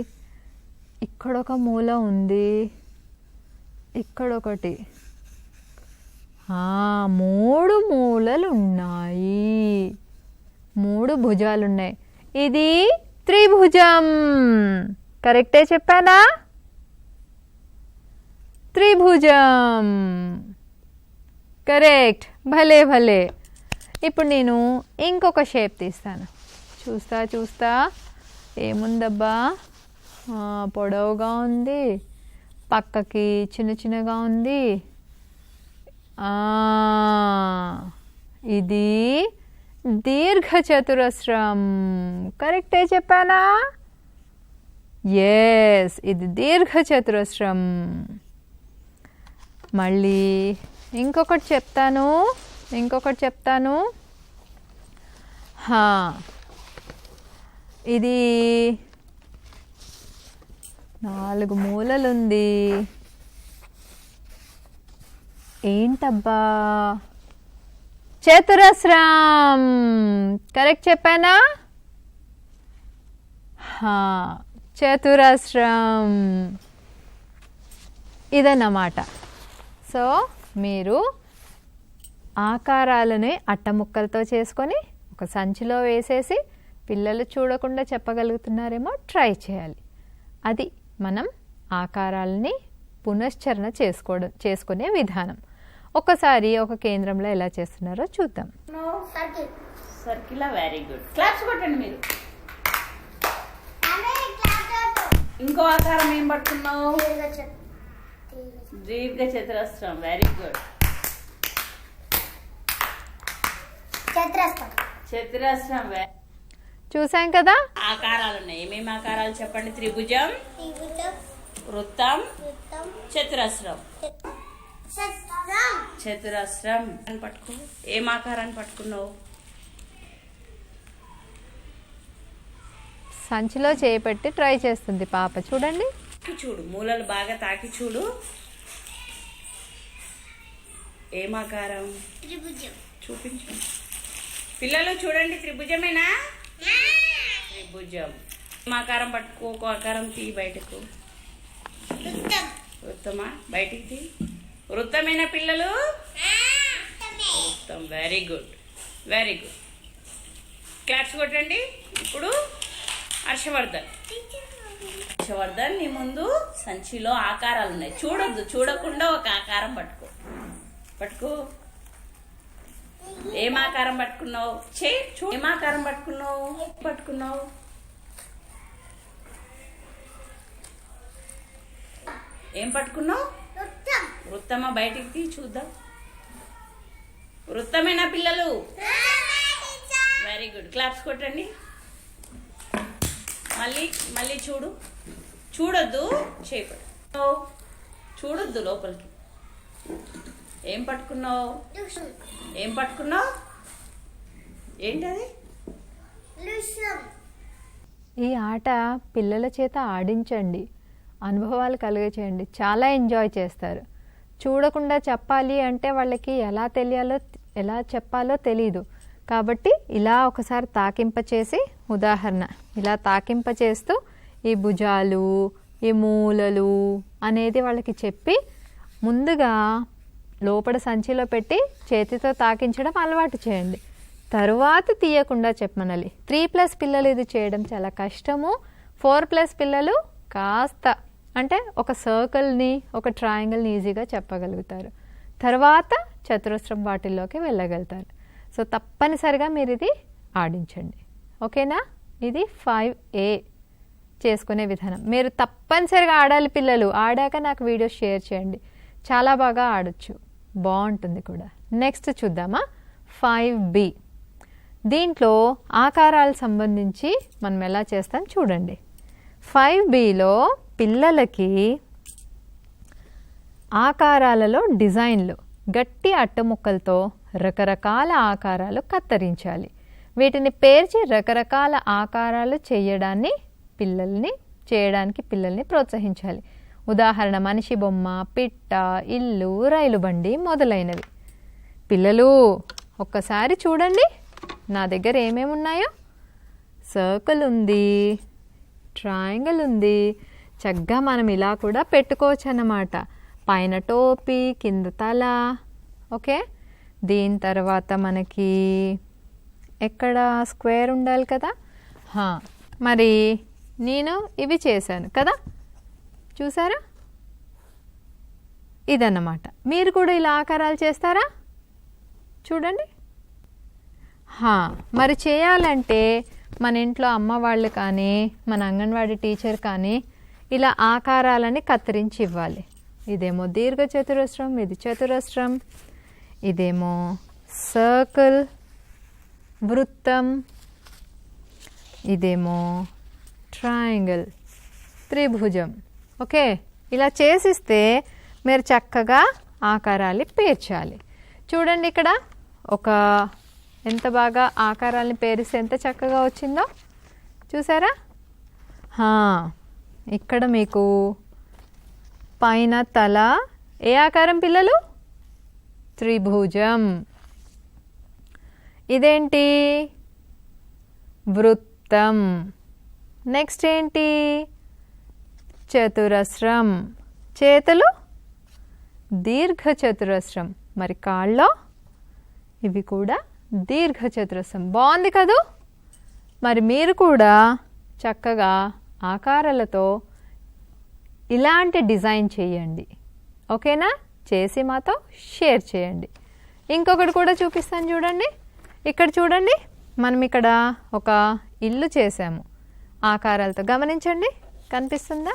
ఇక్కడొక మూల ఉంది, ఇక్కడొకటి. 3 మూలలు ఉన్నాయి, 3 భుజాలున్నాయి. ఇది త్రిభుజం. కరెక్టే చెప్పానా? త్రిభుజం. కరెక్ట్. భలే భలే. ఇప్పుడు నేను ఇంకొక షేప్ తీస్తాను. చూస్తా ఏముందబ్బా? పొడవుగా ఉంది, పక్కకి చిన్న చిన్నగా ఉంది. ఇది దీర్ఘచతురస్రం. కరెక్టే చెప్పానా? ఎస్, ఇది దీర్ఘచతురస్రం. మళ్ళీ ఇంకొకటి చెప్తాను. ఇది 4 మూలలుంది. ఏంటబ్బా? చతురస్రం. కరెక్ట్ చెప్పానా? చతురస్రం ఇదన్నమాట. సో మీరు ఆకారాలని అట్టముక్కలతో చేసుకొని ఒక సంచిలో వేసేసి పిల్లలు చూడకుండా చెప్పగలుగుతున్నారేమో ట్రై చేయాలి. అది మనం ఆకారాలని పునశ్చరణ చేసుకునే విధానం. ఒకసారి ఒక కేంద్రంలో ఎలా చేస్తున్నారో చూద్దాం. సర్కిల్. Very good. క్లాప్స్ కొట్టండి మీరు. ఇంకో ఆకారం ఏం పట్టుకున్నావు? దీర్ఘ చతురస్రం. Very good. చతురస్రం. చూసాం కదా ఆకారాలు ఉన్నాయి. ఏమేమి ఆకారాలు చెప్పండి? త్రిభుజం, వృత్తం, చతురస్రం. చతురస్రం పట్టుకో. ఏం ఆకారాన్ని పట్టుకున్నావు? సంచిలో చేపెట్టి ట్రై చేస్తుంది పాప. చూడండి, చూడు, మూలలు బాగా తాకి చూడు. ఏం ఆకారం? చూపించు పిల్లలు. చూడండి, త్రిభుజమేనా? త్రిభుజం. ఏం ఆకారం పట్టుకో. ఒక ఆకారం తీ బయటకు. వృత్తమా? బయటికి తీ. వృత్తమేనా పిల్లలు? వృత్తం. Very good. Very good. Claps కొట్టండి. ఇప్పుడు హర్షవర్ధన్. నీ ముందు సంచిలో ఆకారాలు ఉన్నాయి. చూడకుండా ఒక ఆకారం పట్టుకో. ఏం ఆకారం పట్టుకున్నావు? ఏం ఆకారం పట్టుకున్నావు? ఏం పట్టుకున్నావు? వృత్తమా? బయటికి తీ చూద్దాం. వృత్తమేనా పిల్లలు? Very good. క్లాప్స్ కొట్టండి. మళ్ళీ చూడొద్దు. చూడొద్దు లోపలికి. ఏం పట్టుకున్నావు? ఏంటది? ఈ ఆట పిల్లల చేత ఆడించండి, అనుభవాలు కలిగచేయండి. చాలా ఎంజాయ్ చేస్తారు. చూడకుండా చెప్పాలి అంటే వాళ్ళకి ఎలా చెప్పాలో తెలీదు. కాబట్టి ఇలా ఒకసారి తాకింపచేసి, ఉదాహరణ ఇలా తాకింపచేస్తూ ఈ భుజాలు, ఈ మూలలు అనేది వాళ్ళకి చెప్పి ముందుగా లోపల సంచిలో పెట్టి చేతితో తాకించడం అలవాటు చేయండి. తరువాత తీయకుండా చెప్పమనాలి. 3+ పిల్లలు ఇది చేయడం చాలా కష్టము. 4+ పిల్లలు కాస్త అంటే ఒక సర్కిల్ని, ఒక ట్రయాంగిల్ని ఈజీగా చెప్పగలుగుతారు. తర్వాత చతురస్రం వాటిల్లోకి వెళ్ళగలుగుతారు. సో తప్పనిసరిగా మీరు ఇది ఆడించండి. ఓకేనా? ఇది 5A చేసుకునే విధానం. మీరు తప్పనిసరిగా ఆడాలి పిల్లలు. ఆడాక నాకు వీడియో షేర్ చేయండి. చాలా బాగా ఆడొచ్చు, బాగుంటుంది కూడా. నెక్స్ట్ చూద్దామా? 5B. దీంట్లో ఆకారాలకు సంబంధించి మనం ఎలా చేస్తాం చూడండి. 5Bలో పిల్లలకి ఆకారాలలో డిజైన్లు, గట్టి అట్టముక్కలతో రకరకాల ఆకారాలు కత్తిరించాలి. వీటిని పేర్చి రకరకాల ఆకారాలు చేయడానికి పిల్లల్ని ప్రోత్సహించాలి. ఉదాహరణ మనిషి బొమ్మ, పిట్ట, ఇల్లు, రైలు బండి మొదలైనవి. పిల్లలు ఒక్కసారి చూడండి నా దగ్గర ఏమేమి ఉన్నాయో. సర్కిల్ ఉంది, ట్రయాంగిల్ ఉంది. చక్కగా మనం ఇలా కూడా పెట్టుకోవచ్చు అన్నమాట. పైన టోపీ, కింద తల. ఓకే, దీని తర్వాత మనకి ఎక్కడ స్క్వేర్ ఉండాలి కదా. మరి నేను ఇవి చేశాను కదా, చూసారా? ఇదన్నమాట. మీరు కూడా ఇలా ఆకారాలు చేస్తారా? చూడండి. మరి చేయాలంటే మన ఇంట్లో అమ్మ వాళ్ళు కానీ, మన అంగన్వాడీ టీచర్ కానీ ఇలా ఆకారాలని కత్తిరించి ఇవ్వాలి. ఇదేమో దీర్ఘ చతురస్రం, ఇది చతురస్రం, ఇదేమో సర్కిల్ వృత్తం, ఇదేమో ట్రయాంగిల్ త్రిభుజం. ఓకే, ఇలా చేసిస్తే మీరు చక్కగా ఆకారాలు పేర్చాలి. చూడండి ఇక్కడ ఒక ఎంత బాగా ఆకారాలని పేరిస్తే ఎంత చక్కగా వచ్చిందో చూసారా. ఇక్కడ మీకు పైన తల ఏ ఆకారం పిల్లలు? త్రిభుజం. ఇదేంటి? వృత్తం. నెక్స్ట్ ఏంటి? చతురస్రం. చేతులు దీర్ఘ చతురస్రం. మరి కాళ్ళలో ఇవి కూడా దీర్ఘ చతురస్రం. బాగుంది కదూ? మరి మీరు కూడా చక్కగా ఆకారాలతో ఇలాంటి డిజైన్ చేయండి. ఓకేనా? చేసి మాతో షేర్ చేయండి. ఇంకొకటి కూడా చూపిస్తాను చూడండి. ఇక్కడ చూడండి, మనం ఇక్కడ ఒక ఇల్లు చేసాము ఆకారాలతో. గమనించండి, కనిపిస్తుందా?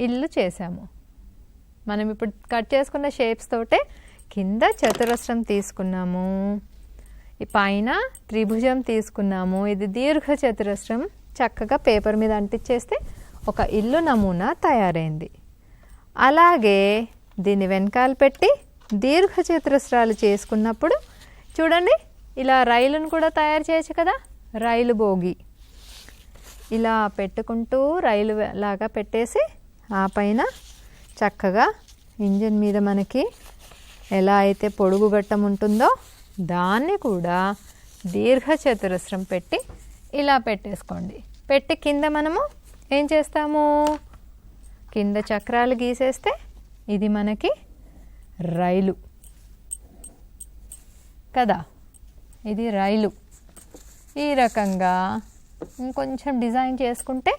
ఇల్లు చేసాము మనం. ఇప్పుడు కట్ చేసుకున్న షేప్స్ తోటే కింద చతురస్రం తీసుకున్నాము, ఈ పైన త్రిభుజం తీసుకున్నాము, ఇది దీర్ఘ చతురస్రం. చక్కగా పేపర్ మీద అంటించేస్తే ఒక ఇల్లు నమూనా తయారైంది. అలాగే దీన్ని వెనకాల పెట్టి దీర్ఘ చతురస్రాలు చేసుకున్నప్పుడు చూడండి, ఇలా రైలును కూడా తయారు చేయొచ్చు కదా. రైలు బోగి ఇలా పెట్టుకుంటూ రైలు లాగా పెట్టేసి ఆ పైన చక్కగా ఇంజిన్ మీద మనకి ఎలా అయితే పొడుగు గట్టం ఉంటుందో దాన్ని కూడా దీర్ఘ చతురస్రం పెట్టి ఇలా పెట్టేసుకోండి. పెట్టి కింద మనము ఏం చేస్తాము? కింద చక్రాలు గీసేస్తే ఇది మనకి రైలు కదా. ఇది రైలు. ఈ రకంగా ఇంకొంచెం డిజైన్ చేసుకుంటే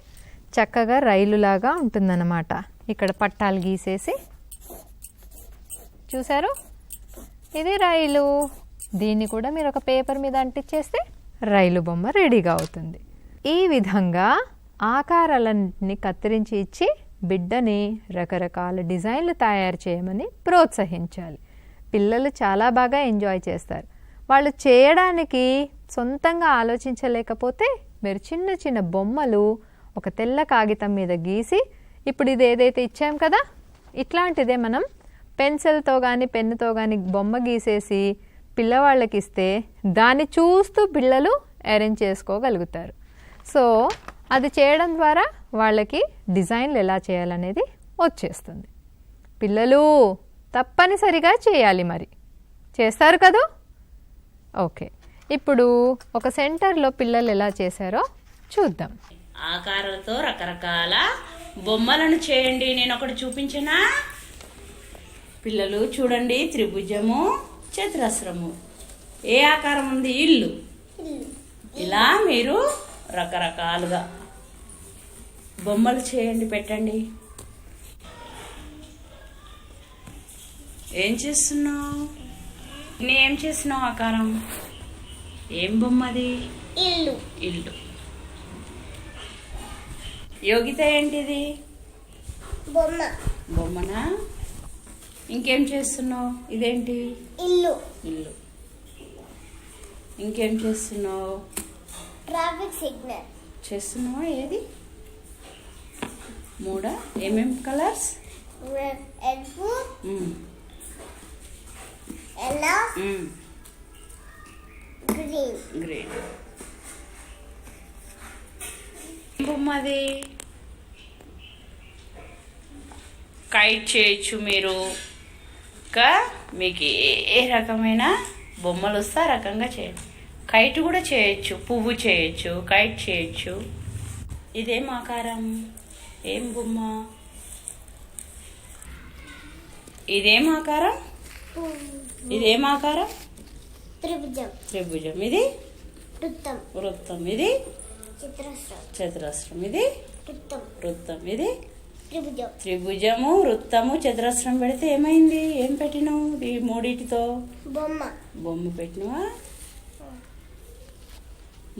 చక్కగా రైలులాగా ఉంటుందన్నమాట. ఇక్కడ పట్టాలు గీసేసి చూసారు, ఇది రైలు. దీన్ని కూడా మీరు ఒక పేపర్ మీద అంటించేస్తే రైలు బొమ్మ రెడీగా అవుతుంది. ఈ విధంగా ఆకారాలన్నింటినీ కత్తిరించి ఇచ్చి బిడ్డని రకరకాల డిజైన్లు తయారు చేయమని ప్రోత్సహించాలి. పిల్లలు చాలా బాగా ఎంజాయ్ చేస్తారు. వాళ్ళు చేయడానికి సొంతంగా ఆలోచించలేకపోతే మీరు చిన్న చిన్న బొమ్మలు ఒక తెల్ల కాగితం మీద గీసి, ఇప్పుడు ఇది ఏదైతే ఇచ్చాం కదా, ఇట్లాంటిదే మనం పెన్సిల్తో కానీ పెన్నుతో కానీ బొమ్మ గీసేసి పిల్లవాళ్ళకి ఇస్తే దాన్ని చూస్తూ పిల్లలు అరేంజ్ చేసుకోగలుగుతారు. సో అది చేయడం ద్వారా వాళ్ళకి డిజైన్లు ఎలా చేయాలనేది వచ్చేస్తుంది. పిల్లలు తప్పనిసరిగా చేయాలి. మరి చేస్తారు కదూ? ఓకే, ఇప్పుడు ఒక సెంటర్లో పిల్లలు ఎలా చేశారో చూద్దాం. ఆకారాలతో రకరకాల బొమ్మలను చేయండి. నేను ఒకటి చూపించనా? పిల్లలు చూడండి, త్రిభుజము, చతురస్రము. ఏ ఆకారం ఉంది? ఇల్లు. ఇలా మీరు రకరకాలుగా బొమ్మలు చేయండి, పెట్టండి. ఏం చేస్తున్నావు? నేనేం చేస్తున్నావు? ఆకారం ఏం బొమ్మది? ఇల్లు. ఇల్లు. యోగిత ఏంటిది? బొమ్మ. బొమ్మనా? ఇంకేం చేస్తున్నావు? ఇదేంటి? ఇల్లు. ఇల్లు. ఇంకేం చేస్తున్నావు? ట్రాఫిక్ సిగ్నల్ చేస్తున్నావా? ఏది? మూడా? ఏమేం colours? Red, yellow, green. Green. బొమ్మది కైట్ చేయొచ్చు మీరు. ఇంకా మీకు ఏ రకమైన బొమ్మలు వస్తే ఆ రకంగా చేయండి. కైట్ కూడా చేయొచ్చు, పువ్వు చేయొచ్చు, కైట్ చేయొచ్చు. ఇదేం ఆకారం? ఏం బొమ్మ? ఇదేం ఆకారం? ఇదేం ఆకారం? త్రిభుజం. త్రిభుజం. ఇది వృత్తం. వృత్తం. ఇది చతురస్రం. చతురస్రం. ఇది వృత్తం. వృత్తం. ఇది త్రిభుజం. త్రిభుజము, వృత్తము, చతురస్రం పెడితే ఏమైంది? ఏం పెట్టినావు? ఈ మూడిటితో బొమ్మ. బొమ్మ పెట్టినవా?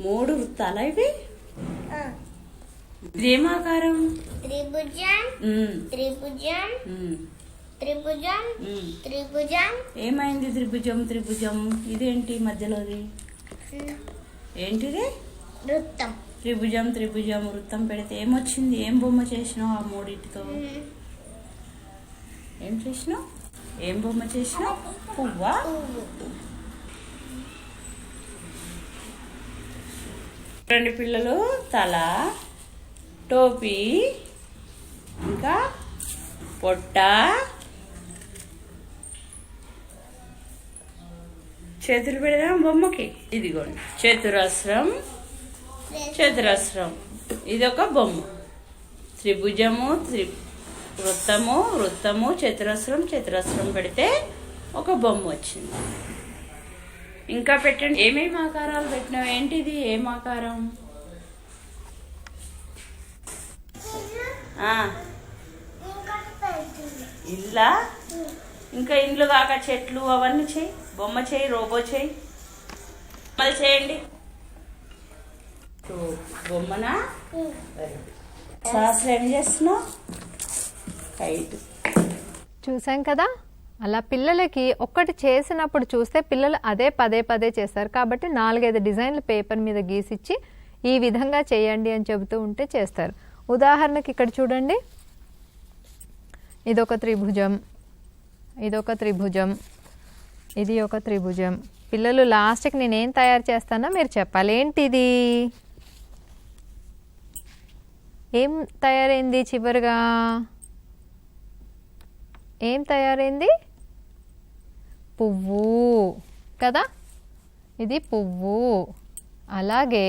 3 వృత్తాలా ఇవి? ఇదేం ఆకారం? త్రిభుజం త్రిభుజం త్రిభుజం త్రిభుజం. ఏమైంది త్రిభుజం త్రిభుజం? ఇదేంటి మధ్యలోది? ఏంటిది? వృత్తం. త్రిభుజం త్రిభుజం వృత్తం పెడితే ఏమొచ్చింది? ఏం బొమ్మ చేసినావు ఆ మూడింటితో? ఏం చేసినావు? ఏం బొమ్మ చేసినావు? పువ్వా? రెండు పిల్లలు తల, టోపీ, ఇంకా పొట్ట, చేతులు పెడదాం బొమ్మకి. ఇదిగోండి చతురస్రం చతురస్రం. ఇదొక బొమ్మ. త్రిభుజము వృత్తము వృత్తము చతురస్రం చతురస్రం పెడితే ఒక బొమ్మ వచ్చింది. ఇంకా పెట్టండి. ఏమేమి ఆకారాలు పెట్టినావు? ఏంటిది? ఏం ఆకారం? ఇల్లా? ఇంకా ఇండ్లు కాక చెట్లు అవన్నీ చేయి. బొమ్మ చేయి, రోబో చేయి, బొమ్మలు చేయండి. బొమ్మనా? శాస్త్రం ఏం చేస్తున్నావు? కైట్. చూసాం కదా, అలా పిల్లలకి ఒక్కటి చేసినప్పుడు చూస్తే పిల్లలు అదే పదే పదే చేస్తారు. కాబట్టి 4-5 డిజైన్లు పేపర్ మీద గీసిచ్చి ఈ విధంగా చేయండి అని చెబుతూ ఉంటే చేస్తారు. ఉదాహరణకి ఇక్కడ చూడండి, ఇదొక త్రిభుజం, ఇదొక త్రిభుజం, ఇది ఒక త్రిభుజం. పిల్లలు లాస్ట్కి నేనేం తయారు చేస్తానో మీరు చెప్పాలి. ఏంటిది? ఏం తయారైంది? చివరిగా ఏం తయారైంది? పువ్వు కదా, ఇది పువ్వు. అలాగే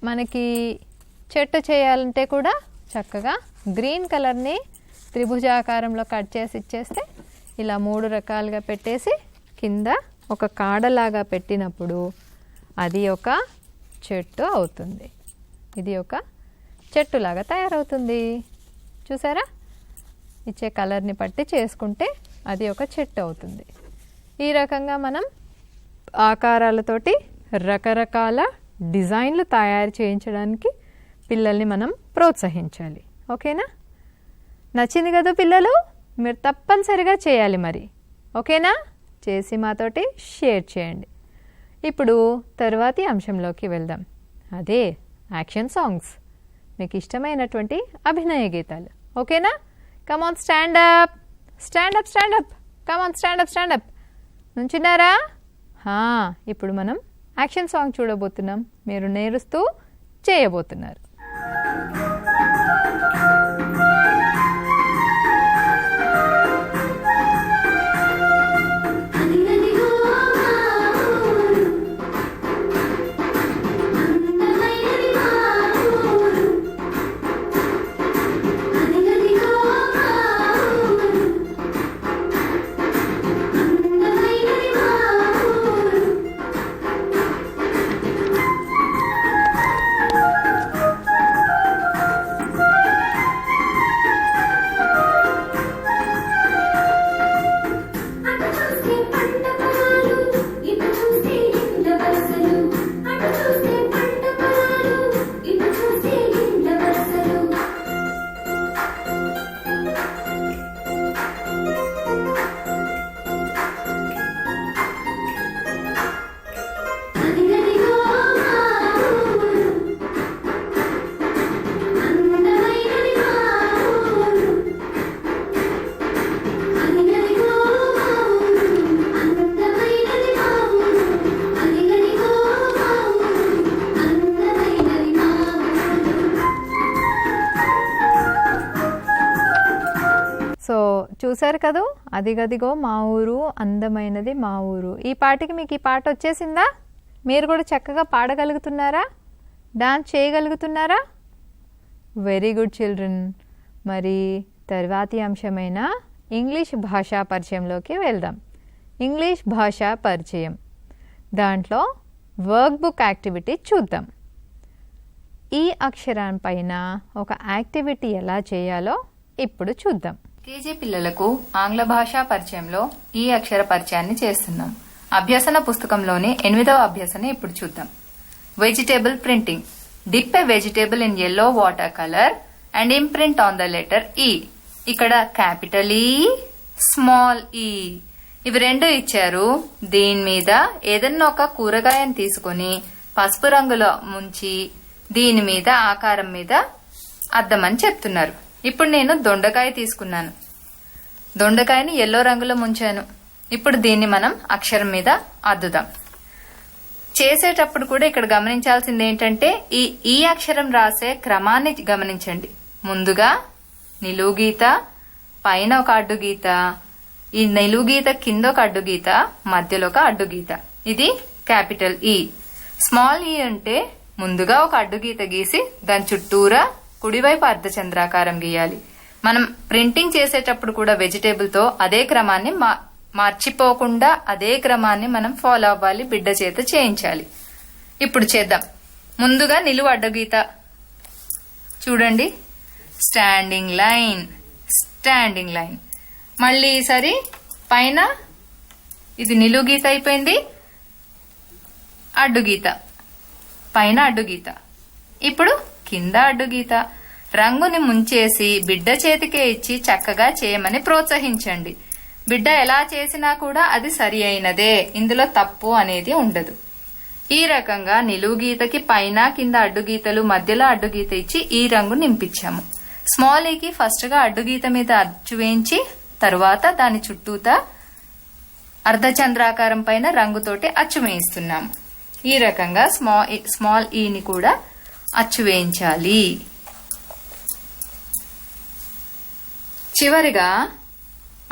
మనకి చెట్టు చేయాలంటే కూడా చక్కగా గ్రీన్ కలర్ని త్రిభుజాకారంలో కట్ చేసి ఇచ్చేస్తే ఇలా 3 రకాలుగా పెట్టేసి కింద ఒక కాడలాగా పెట్టినప్పుడు అది ఒక చెట్టు అవుతుంది. ఇది ఒక చెట్టులాగా తయారవుతుంది. చూసారా? ఇచ్చే కలర్ని పట్టి చేసుకుంటే అది ఒక చెట్టు అవుతుంది. ఈ రకంగా మనం ఆకారాలతోటి రకరకాల డిజైన్లు తయారు చేయించడానికి పిల్లల్ని మనం ప్రోత్సహించాలి. ఓకేనా? నచ్చింది కదా పిల్లలు? మీరు తప్పనిసరిగా చేయాలి మరి. ఓకేనా? చేసి మాతోటి షేర్ చేయండి. ఇప్పుడు తర్వాతి అంశంలోకి వెళ్దాం. అదే యాక్షన్ సాంగ్స్, మీకు ఇష్టమైనటువంటి అభినయ గీతాలు. ఓకేనా? Come on, stand up, stand up, stand up, come on, stand up, stand up. నుంచున్నారా? ఇప్పుడు మనం యాక్షన్ సాంగ్ చూడబోతున్నాం. మీరు నేరుస్తూ చేయబోతున్నారు. చూశారు కదూ, అదిగదిగో మా ఊరు, అందమైనది మా ఊరు. ఈ పాటకి మీకు ఈ పాట వచ్చేసిందా? మీరు కూడా చక్కగా పాడగలుగుతున్నారా? డాన్స్ చేయగలుగుతున్నారా? Very good children. మరి తర్వాతి అంశమైన ఇంగ్లీష్ భాషా పరిచయంలోకి వెళ్దాం. ఇంగ్లీష్ భాషా పరిచయం దాంట్లో వర్క్ బుక్ యాక్టివిటీ చూద్దాం. ఈ అక్షరం పైన ఒక యాక్టివిటీ ఎలా చేయాలో ఇప్పుడు చూద్దాం. కేజీ పిల్లలకు ఆంగ్ల భాషా పరిచయంలో ఈ అక్షర పరిచయాన్ని చేస్తున్నాం. అభ్యసన పుస్తకంలోని 8వ అభ్యసన ఇప్పుడు చూద్దాం. Vegetable printing. Dip a vegetable in yellow water colour and imprint on the letter ఈ. ఇక్కడ క్యాపిటల్ ఈ, స్మాల్ ఈ ఇవి రెండు ఇచ్చారు. దీని మీద ఏదన్నా ఒక కూరగాయను తీసుకొని పసుపు రంగులో ముంచి దీని మీద ఆకారం మీద అద్దమని చెప్తున్నారు. ఇప్పుడు నేను దొండకాయ తీసుకున్నాను. దొండకాయని ఎల్లో రంగులో ముంచాను. ఇప్పుడు దీన్ని మనం అక్షరం మీద అద్దుదాం. చేసేటప్పుడు కూడా ఇక్కడ గమనించాల్సింది ఏంటంటే ఈ అక్షరం రాసే క్రమాన్ని గమనించండి. ముందుగా నిలువు గీత, పైన ఒక అడ్డు గీత, ఈ నిలువు గీత కింద ఒక అడ్డు గీత, మధ్యలో ఒక అడ్డు గీత. ఇది క్యాపిటల్ ఈ. స్మాల్ ఈ అంటే ముందుగా ఒక అడ్డు గీత గీసి దాని చుట్టూరా కుడివైపు అర్ధచంద్రాకారం గీయాలి. మనం ప్రింటింగ్ చేసేటప్పుడు కూడా వెజిటేబుల్ తో అదే క్రమాన్ని మర్చిపోకుండా అదే క్రమాన్ని మనం ఫాలో అవ్వాలి, బిడ్డ చేత చేయించాలి. ఇప్పుడు చేద్దాం. ముందుగా నిలువు అడ్డు గీత చూడండి, స్టాండింగ్ లైన్, స్టాండింగ్ లైన్. మళ్ళీ ఈసారి పైన ఇది నిలువు గీత అయిపోయింది, అడ్డు గీత, పైన అడ్డు గీత. ఇప్పుడు కింద అడ్డు గీత. రంగుని ముంచేసి బిడ్డ చేతికే ఇచ్చి చక్కగా చేయమని ప్రోత్సహించండి. బిడ్డ ఎలా చేసినా కూడా అది సరి అయినదే, ఇందులో తప్పు అనేది ఉండదు. ఈ రకంగా నిలువు గీతకి పైన కింద అడ్డు గీతలు, మధ్యలో అడ్డు గీత ఇచ్చి ఈ రంగు నింపించాము. స్మాల్ ఈకి ఫస్ట్ గా అడ్డు గీత మీద అచ్చు వేయించి తరువాత దాని చుట్టూతా అర్ధచంద్రాకారం పైన రంగుతోటి అచ్చు వేయిస్తున్నాము. ఈ రకంగా స్మాల్ ఈని కూడా అచ్చు వేయించాలి. చివరిగా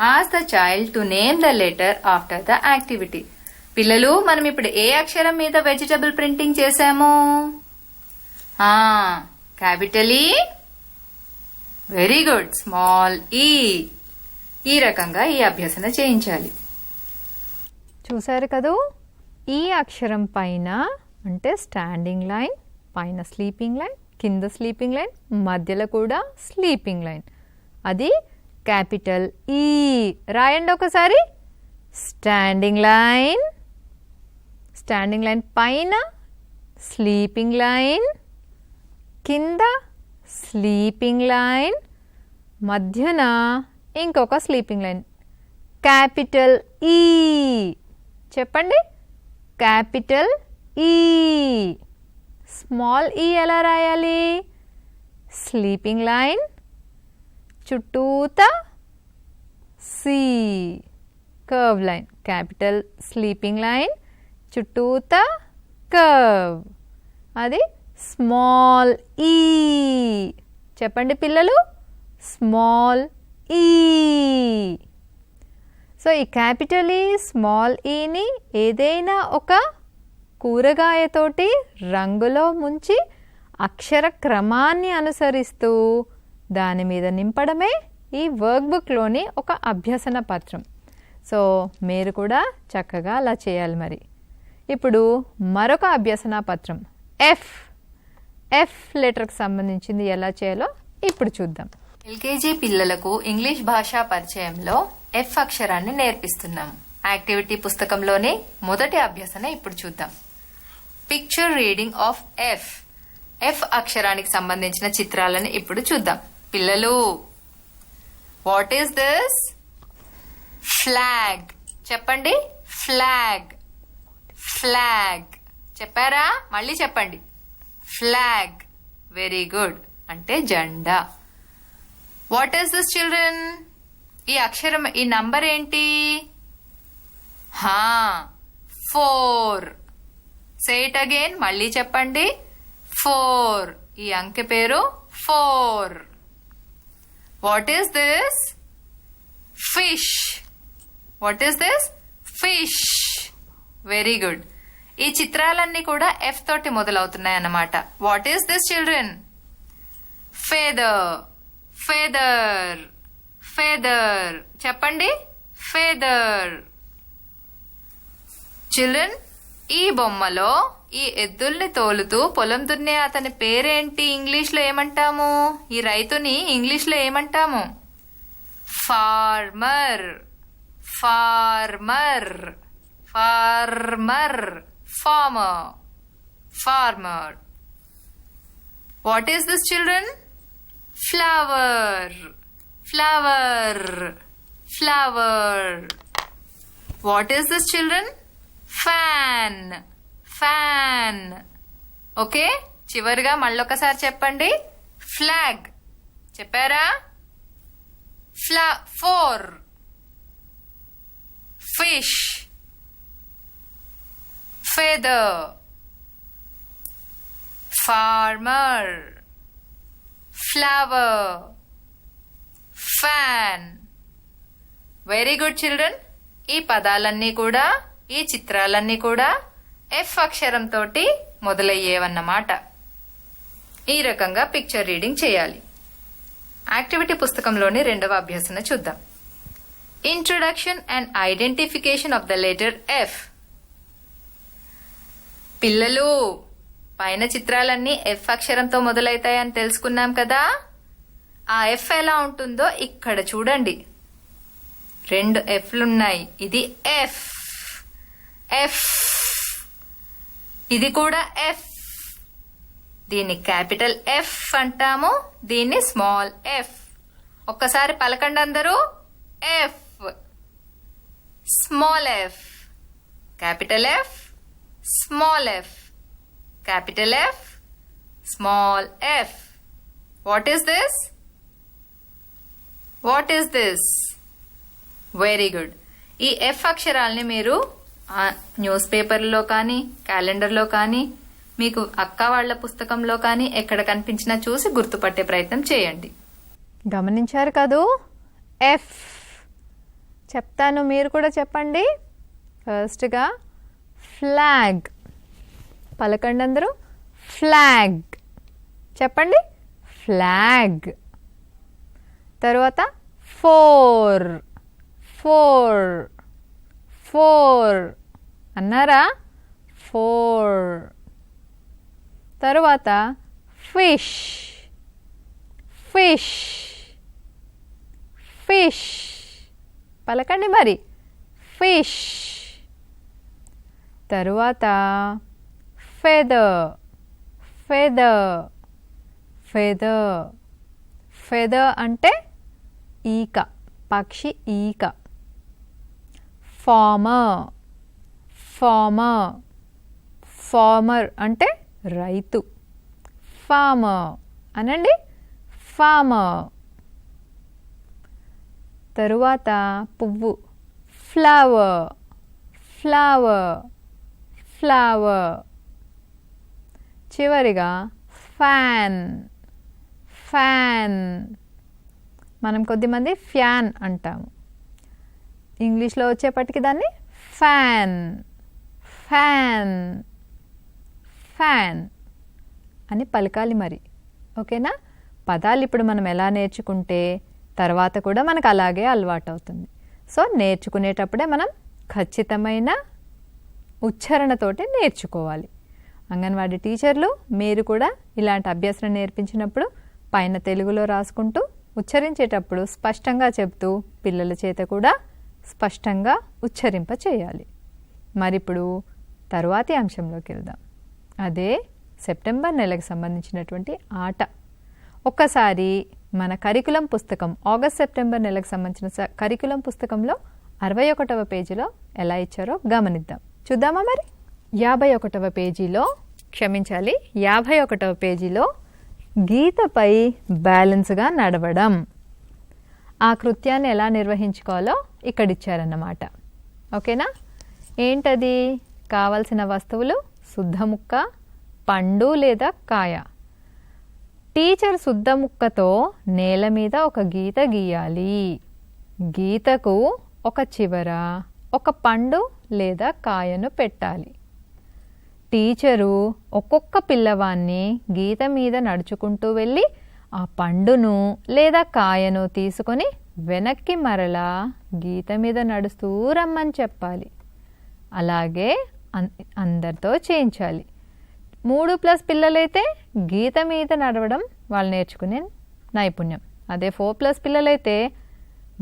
ask the child to name the letter after the activity. పిల్లలు, మనం ఇప్పుడు ఏ అక్షరం మీద వెజిటబుల్ ప్రింటింగ్ చేశాము? క్యాపిటల్ ఈ. Very good. స్మాల్ ఈ. ఈ రకంగా ఈ అభ్యసన చేయించాలి. చూసారు కదూ, ఈ అక్షరం పైన అంటే స్టాండింగ్ లైన్, పైన స్లీపింగ్ లైన్, కింద స్లీపింగ్ లైన్, మధ్యలో కూడా స్లీపింగ్ లైన్. అది క్యాపిటల్ ఈ. రాయండి ఒకసారి. స్టాండింగ్ లైన్, స్టాండింగ్ లైన్ పైన స్లీపింగ్ లైన్, కింద స్లీపింగ్ లైన్, మధ్యన ఇంకొక స్లీపింగ్ లైన్. క్యాపిటల్ ఈ. చెప్పండి, క్యాపిటల్ ఈ. స్మాల్ ఈ ఎలా రాయాలి? స్లీపింగ్ లైన్ చుట్టూతా C, curve line. Capital sleeping line చుట్టూతా కర్వ్, అది స్మాల్ ఈ. చెప్పండి పిల్లలు, స్మాల్ ఈ. సో ఈ క్యాపిటల్ ఈ, స్మాల్ ఈని ఏదైనా ఒక కూరగాయతోటి రంగులో ముంచి అక్షర క్రమాన్ని అనుసరిస్తూ దాని మీద నింపడమే ఈ వర్క్ బుక్లోని ఒక అభ్యసన పత్రం. సో మీరు కూడా చక్కగా అలా చేయాలి. మరి ఇప్పుడు మరొక అభ్యసన పత్రం ఎఫ్ లెటర్కి సంబంధించింది ఎలా చేయాలో ఇప్పుడు చూద్దాం. ఎల్కేజీ పిల్లలకు ఇంగ్లీష్ భాషా పరిచయంలో ఎఫ్ అక్షరాన్ని నేర్పిస్తున్నాం. యాక్టివిటీ పుస్తకంలోని మొదటి అభ్యసన ఇప్పుడు చూద్దాం. పిక్చర్ రీడింగ్ ఆఫ్ ఎఫ్ అక్షరానికి సంబంధించిన చిత్రాలను ఇప్పుడు చూద్దాం. పిల్లలు, వాట్ ఈస్ దిస్? ఫ్లాగ్. చెప్పండి, ఫ్లాగ్. ఫ్లాగ్ చెప్పారా? మళ్ళీ చెప్పండి, ఫ్లాగ్. Very good. అంటే జెండా. What is this children? ఈ అక్షరం, ఈ నంబర్ ఏంటి? 4. Say it again. మళ్ళీ చెప్పండి, 4. ఈ అంకె పేరు 4. What is this? Fish. What is this? Fish. Very good. ఈ చిత్రాలన్నీ కూడా ఎఫ్ తోటి మొదలవుతున్నాయి అన్నమాట. What is this children? Feather. Feather. Feather. చెప్పండి, ఫెదర్. చిల్డ్రన్, ఈ బొమ్మలో ఈ ఎద్దుల్ని తోలుతూ పొలం దున్నే అతని పేరేంటి? ఇంగ్లీష్ లో ఏమంటాము? ఈ రైతుని ఇంగ్లీష్ లో ఏమంటాము? Farmer. Farmer. Farmer. Farmer. Farmer. What is this, children? Flower. Flower. Flower. What is this, children? Fan. Fan. Okay, చివరిగా మళ్ళొకసారి చెప్పండి. ఫ్లాగ్ చెప్పారా? Four. Fish. feather. Farmer. Flower. Fan. Very good children. ఈ పదాలన్నీ కూడా, ఈ చిత్రాలన్నీ కూడా ఎఫ్ అక్షరంతో మొదలయ్యేవన్నమాట. ఈ రకంగా పిక్చర్ రీడింగ్ చేయాలి. యాక్టివిటీ పుస్తకంలోని రెండవ అభ్యసన చూద్దాం. Introduction and identification of the letter F. పిల్లలు, పైన చిత్రాలన్నీ ఎఫ్ అక్షరంతో మొదలవుతాయని తెలుసుకున్నాం కదా. ఆ ఎఫ్ ఎలా ఉంటుందో ఇక్కడ చూడండి. 2 ఎఫ్లున్నాయి. ఇది ఎఫ్. ఎఫ్. ఇది కూడా ఎఫ్. దీన్ని క్యాపిటల్ ఎఫ్ అంటాము, దీన్ని స్మాల్ ఎఫ్. ఒక్కసారి పలకండి అందరూ. F, small F, capital F, small F, capital F, small f. What is this? What is this? Very good. ఈ ఎఫ్ అక్షరాల్ని మీరు న్యూస్ పేపర్లో కానీ, క్యాలెండర్లో కానీ, మీకు అక్క వాళ్ళ పుస్తకంలో కానీ ఎక్కడ కనిపించినా చూసి గుర్తుపట్టే ప్రయత్నం చేయండి. గమనించారు కదూ? ఎఫ్ చెప్తాను, మీరు కూడా చెప్పండి. ఫస్ట్గా ఫ్లాగ్. పలకండి అందరూ. ఫ్లాగ్ చెప్పండి. ఫ్లాగ్. తర్వాత ఫోర్. ఫోర్. ఫోర్ అన్నారా? ఫోర్. తర్వాత ఫిష్. ఫిష్. ఫిష్ పలకండి మరి. ఫిష్. తరువాత feather. feather. feather. feather అంటే ఈక, పక్షి ఈక. farmer. farmer. farmer అంటే రైతు. farmer అనండి. farmer. తరువాత పువ్వు. flower. flower. flower. చివరిగా ఫ్యాన్. ఫ్యాన్. మనం కొద్దిమంది ఫ్యాన్ అంటాము, ఇంగ్లీష్లో వచ్చేపటికి దాన్ని ఫ్యాన్. ఫ్యాన్. ఫ్యాన్ అని పలకాలి మరి. ఓకేనా? పదాలు ఇప్పుడు మనం ఎలా నేర్చుకుంటే తర్వాత కూడా మనకు అలాగే అలవాటు అవుతుంది. సో నేర్చుకునేటప్పుడే మనం ఖచ్చితమైన ఉచ్చారణతోటి నేర్చుకోవాలి. అంగన్వాడీ టీచర్లు మీరు కూడా ఇలాంటి అభ్యాసం నేర్పించినప్పుడు పైన తెలుగులో రాసుకుంటూ ఉచ్చరించేటప్పుడు స్పష్టంగా చెప్తూ పిల్లల చేత కూడా స్పష్టంగా ఉచ్చరింప చేయాలి. మరిప్పుడు తరువాతి అంశంలోకి వెళ్దాం. అదే సెప్టెంబర్ నెలకు సంబంధించినటువంటి ఆట. ఒక్కసారి మన కరికులం పుస్తకం, ఆగస్ట్ సెప్టెంబర్ నెలకు సంబంధించిన కరికులం పుస్తకంలో 61వ పేజీలో ఎలా ఇచ్చారో గమనిద్దాం. చూద్దామా మరి? 51వ పేజీలో, క్షమించాలి, 51వ పేజీలో గీతపై బ్యాలెన్స్గా నడవడం, ఆ కృత్యాన్ని ఎలా నిర్వహించుకోవాలో ఇక్కడ ఇచ్చారన్నమాట. ఓకేనా? ఏంటది? కావలసిన వస్తువులు శుద్ధ ముక్క, పండు లేదా కాయ. టీచర్ శుద్ధ ముక్కతో నేల మీద ఒక గీత గీయాలి. గీతకు ఒక చివర ఒక పండు లేదా కాయను పెట్టాలి. టీచరు ఒక్కొక్క పిల్లవాన్ని గీత మీద నడుచుకుంటూ వెళ్ళి ఆ పండును లేదా కాయను తీసుకొని వెనక్కి మరలా గీత మీద నడుస్తూ రమ్మని చెప్పాలి. అలాగే అందరితో చేయించాలి. 3+ పిల్లలైతే గీత మీద నడవడం వాళ్ళు నేర్చుకునే నైపుణ్యం. అదే 4+ పిల్లలైతే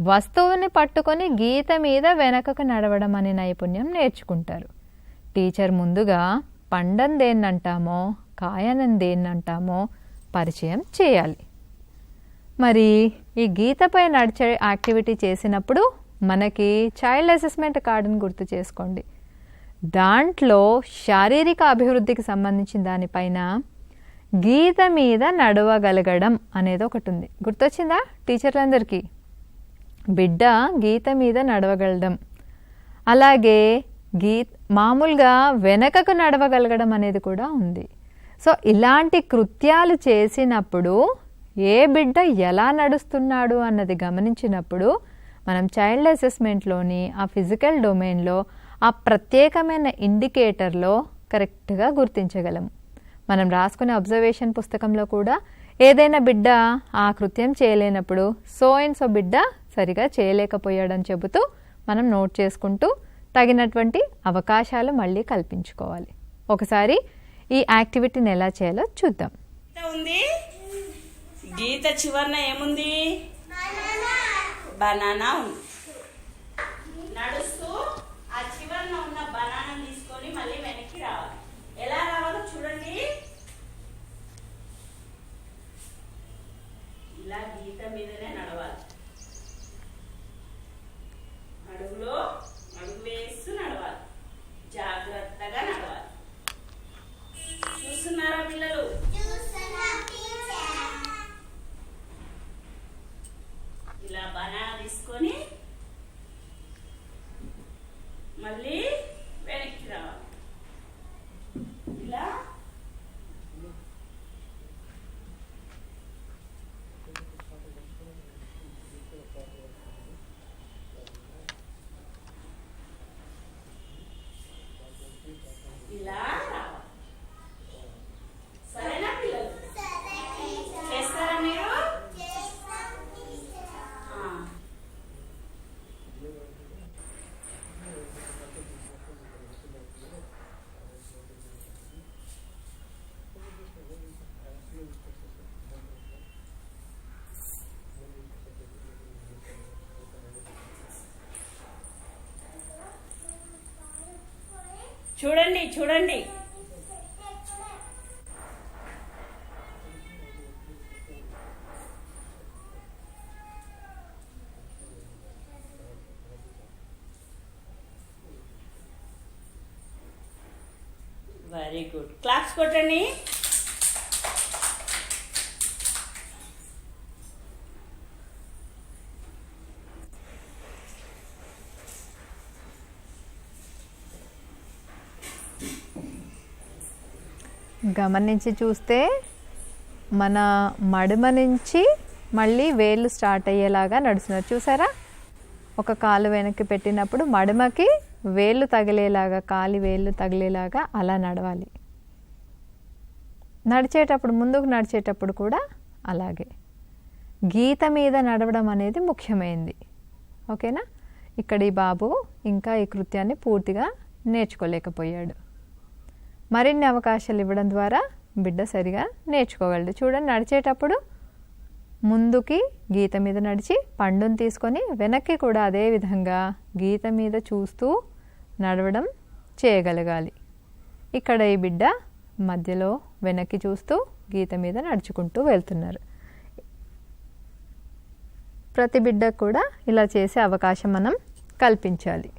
వస్తువుని పట్టుకొని గీత మీద వెనకకు నడవడం అనే నైపుణ్యం నేర్చుకుంటారు. టీచర్ ముందుగా పండని దేన్నంటామో, కాయనని దేన్నంటామో, పరిచయం చేయాలి. మరి ఈ గీతపై నడిచే యాక్టివిటీ చేసినప్పుడు మనకి చైల్డ్ అసెస్మెంట్ కార్డుని గుర్తు చేసుకోండి. దాంట్లో శారీరక అభివృద్ధికి సంబంధించిన దానిపైన గీత మీద నడవగలగడం అనేది ఒకటి ఉంది. గుర్తొచ్చిందా టీచర్లందరికీ? బిడ్డ గీత మీద నడవగలడం, అలాగే మామూలుగా వెనకకు నడవగలగడం అనేది కూడా ఉంది. సో ఇలాంటి కృత్యాలు చేసినప్పుడు ఏ బిడ్డ ఎలా నడుస్తున్నాడు అన్నది గమనించినప్పుడు మనం చైల్డ్ అసెస్మెంట్లోని ఆ ఫిజికల్ డొమైన్లో ఆ ప్రత్యేకమైన ఇండికేటర్లో కరెక్ట్గా గుర్తించగలము. మనం రాసుకునే అబ్జర్వేషన్ పుస్తకంలో కూడా ఏదైనా బిడ్డ ఆ కృత్యం చేయలేనప్పుడు సో అండ్ సో బిడ్డ సరిగా చేయలేకపోయాడని చెబుతూ మనం నోట్ చేసుకుంటూ తగినటువంటి అవకాశాలు మళ్ళీ కల్పించుకోవాలి. ఒకసారి ఈ యాక్టివిటీని ఎలా చేయాలో చూద్దాం. ఉంది గీత చివరన ఏముంది? బనానా ఉంది. నడుస్తూ ఆ చివరన ఉన్న బనానా తీసుకొని మళ్ళీ వెనక్కి రావాలి. ఎలా రావాలో చూడండి. ఇలా గీత మీదనే నడవాలి. అడుగులో అడుగు వేస్తూ నడవాలి. జాగ్రత్తగా నడవాలి. చూస్తున్నారా పిల్లలు? ఇలా బనానా తీసుకొని మళ్ళీ వెనక్కి రావాలి. ఇలా ఇలా రావాలి. సరేనా పిల్లలు? చేస్తారా మీరు? చూడండి చూడండి. Very good. క్లాప్స్ కొట్టండి. గమనించి చూస్తే మన మడుమ నుంచి మళ్ళీ వేళ్ళు స్టార్ట్ అయ్యేలాగా నడుస్తున్నారు. చూసారా? ఒక కాలు వెనక్కి పెట్టినప్పుడు మడుమకి వేళ్ళు తగిలేలాగా, కాలి వేళ్ళు తగిలేలాగా అలా నడవాలి. నడిచేటప్పుడు, ముందుకు నడిచేటప్పుడు కూడా అలాగే గీత మీద నడవడం అనేది ముఖ్యమైనది. ఓకేనా? ఇక్కడ ఈ బాబు ఇంకా ఈ కృత్యాన్ని పూర్తిగా నేర్చుకోలేకపోయాడు. మరిన్ని అవకాశాలు ఇవ్వడం ద్వారా బిడ్డ సరిగా నేర్చుకోగలడు. చూడండి, నడిచేటప్పుడు ముందుకి గీత మీద నడిచి పండుని తీసుకొని వెనక్కి కూడా అదే విధంగా గీత మీద చూస్తూ నడవడం చేయగలగాలి. ఇక్కడ ఈ బిడ్డ మధ్యలో వెనక్కి చూస్తూ గీత మీద నడుచుకుంటూ వెళ్తున్నారు. ప్రతి బిడ్డకు కూడా ఇలా చేసే అవకాశం మనం కల్పించాలి.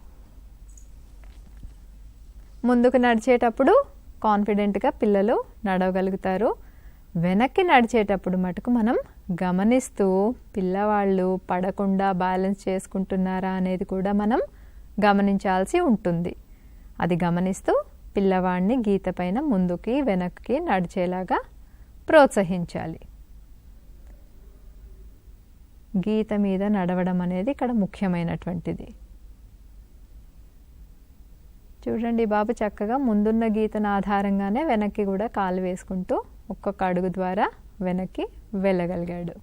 ముందుకు నడిచేటప్పుడు కాన్ఫిడెంట్గా పిల్లలు నడవగలుగుతారు. వెనక్కి నడిచేటప్పుడు మటుకు మనం గమనిస్తూ పిల్లవాళ్ళు పడకుండా బ్యాలెన్స్ చేసుకుంటున్నారా అనేది కూడా మనం గమనించాల్సి ఉంటుంది. అది గమనిస్తూ పిల్లవాడిని గీత పైన ముందుకి వెనక్కి నడిచేలాగా ప్రోత్సహించాలి. గీత మీద నడవడం అనేది ఇక్కడ ముఖ్యమైనటువంటిది. చూడండి, బాబు చక్కగా ముందున్న గీతను ఆధారంగానే వెనక్కి కూడా కాలు వేసుకుంటూ ఒక్కొక్క అడుగు ద్వారా వెనక్కి వెళ్ళగలిగాడు.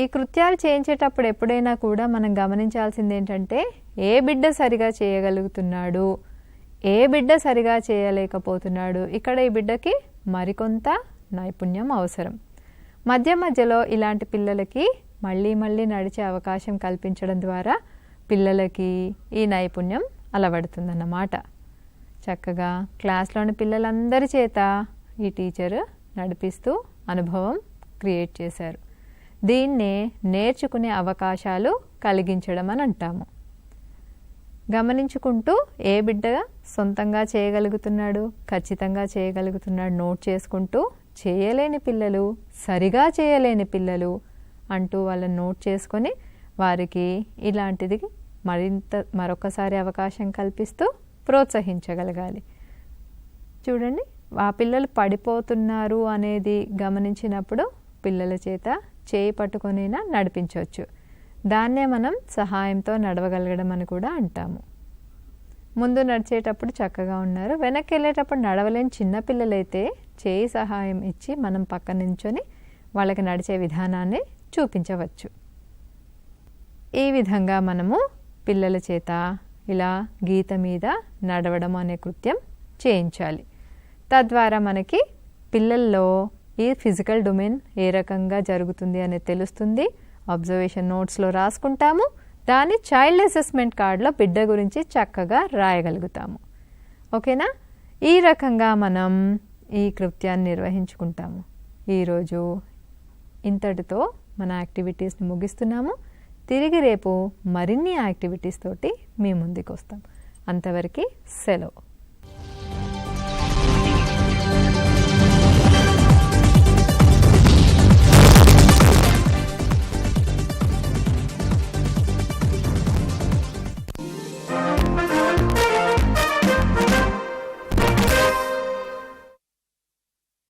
ఈ కృత్యాలు చేయించేటప్పుడు ఎప్పుడైనా కూడా మనం గమనించాల్సింది ఏంటంటే ఏ బిడ్డ సరిగా చేయగలుగుతున్నాడు, ఏ బిడ్డ సరిగా చేయలేకపోతున్నాడు. ఇక్కడ ఈ బిడ్డకి మరికొంత నైపుణ్యం అవసరం. మధ్య మధ్యలో ఇలాంటి పిల్లలకి మళ్ళీ మళ్ళీ నడిచే అవకాశం కల్పించడం ద్వారా పిల్లలకి ఈ నైపుణ్యం అలవడుతుందన్నమాట. చక్కగా క్లాస్లోని పిల్లలందరి చేత ఈ టీచర్ నడిపిస్తూ అనుభవం క్రియేట్ చేశారు. దీన్నే నేర్చుకునే అవకాశాలు కలిగించడం అని అంటాము. గమనించుకుంటూ ఏ బిడ్డ సొంతంగా చేయగలుగుతున్నాడు, ఖచ్చితంగా చేయగలుగుతున్నాడు నోట్ చేసుకుంటూ, చేయలేని పిల్లలు, సరిగా చేయలేని పిల్లలు అంటూ వాళ్ళని నోట్ చేసుకొని వారికి ఇలాంటిది మరొకసారి అవకాశం కల్పిస్తూ ప్రోత్సహించగలగాలి. చూడండి, ఆ పిల్లలు పడిపోతున్నారు అనేది గమనించినప్పుడు పిల్లల చేత చేయి పట్టుకొనైనా నడిపించవచ్చు. దాన్నే మనం సహాయంతో నడవగలగడం అని కూడా అంటాము. ముందు నడిచేటప్పుడు చక్కగా ఉన్నారు, వెనక్కి వెళ్ళేటప్పుడు నడవలేని చిన్నపిల్లలైతే చేయి సహాయం ఇచ్చి మనం పక్క నించొని వాళ్ళకి నడిచే విధానాన్ని చూపించవచ్చు. ఈ విధంగా మనము పిల్లల చేత ఇలా గీత మీద నడవడం అనే కృత్యం చేయించాలి. తద్వారా మనకి పిల్లల్లో ఈ ఫిజికల్ డొమైన్ ఏ రకంగా జరుగుతుంది అనేది తెలుస్తుంది. అబ్జర్వేషన్ నోట్స్లో రాసుకుంటాము, దాన్ని చైల్డ్ అసెస్మెంట్ కార్డులో బిడ్డ గురించి చక్కగా రాయగలుగుతాము. ఓకేనా? ఈ రకంగా మనం ఈ కృత్యాన్ని నిర్వహించుకుంటాము. ఈరోజు ఇంతటితో మన యాక్టివిటీస్ని ముగిస్తున్నాము. తిరిగి రేపు మరిన్ని యాక్టివిటీస్ తోటి మీ ముందుకు వస్తాం. అంతవరకు సెలవు.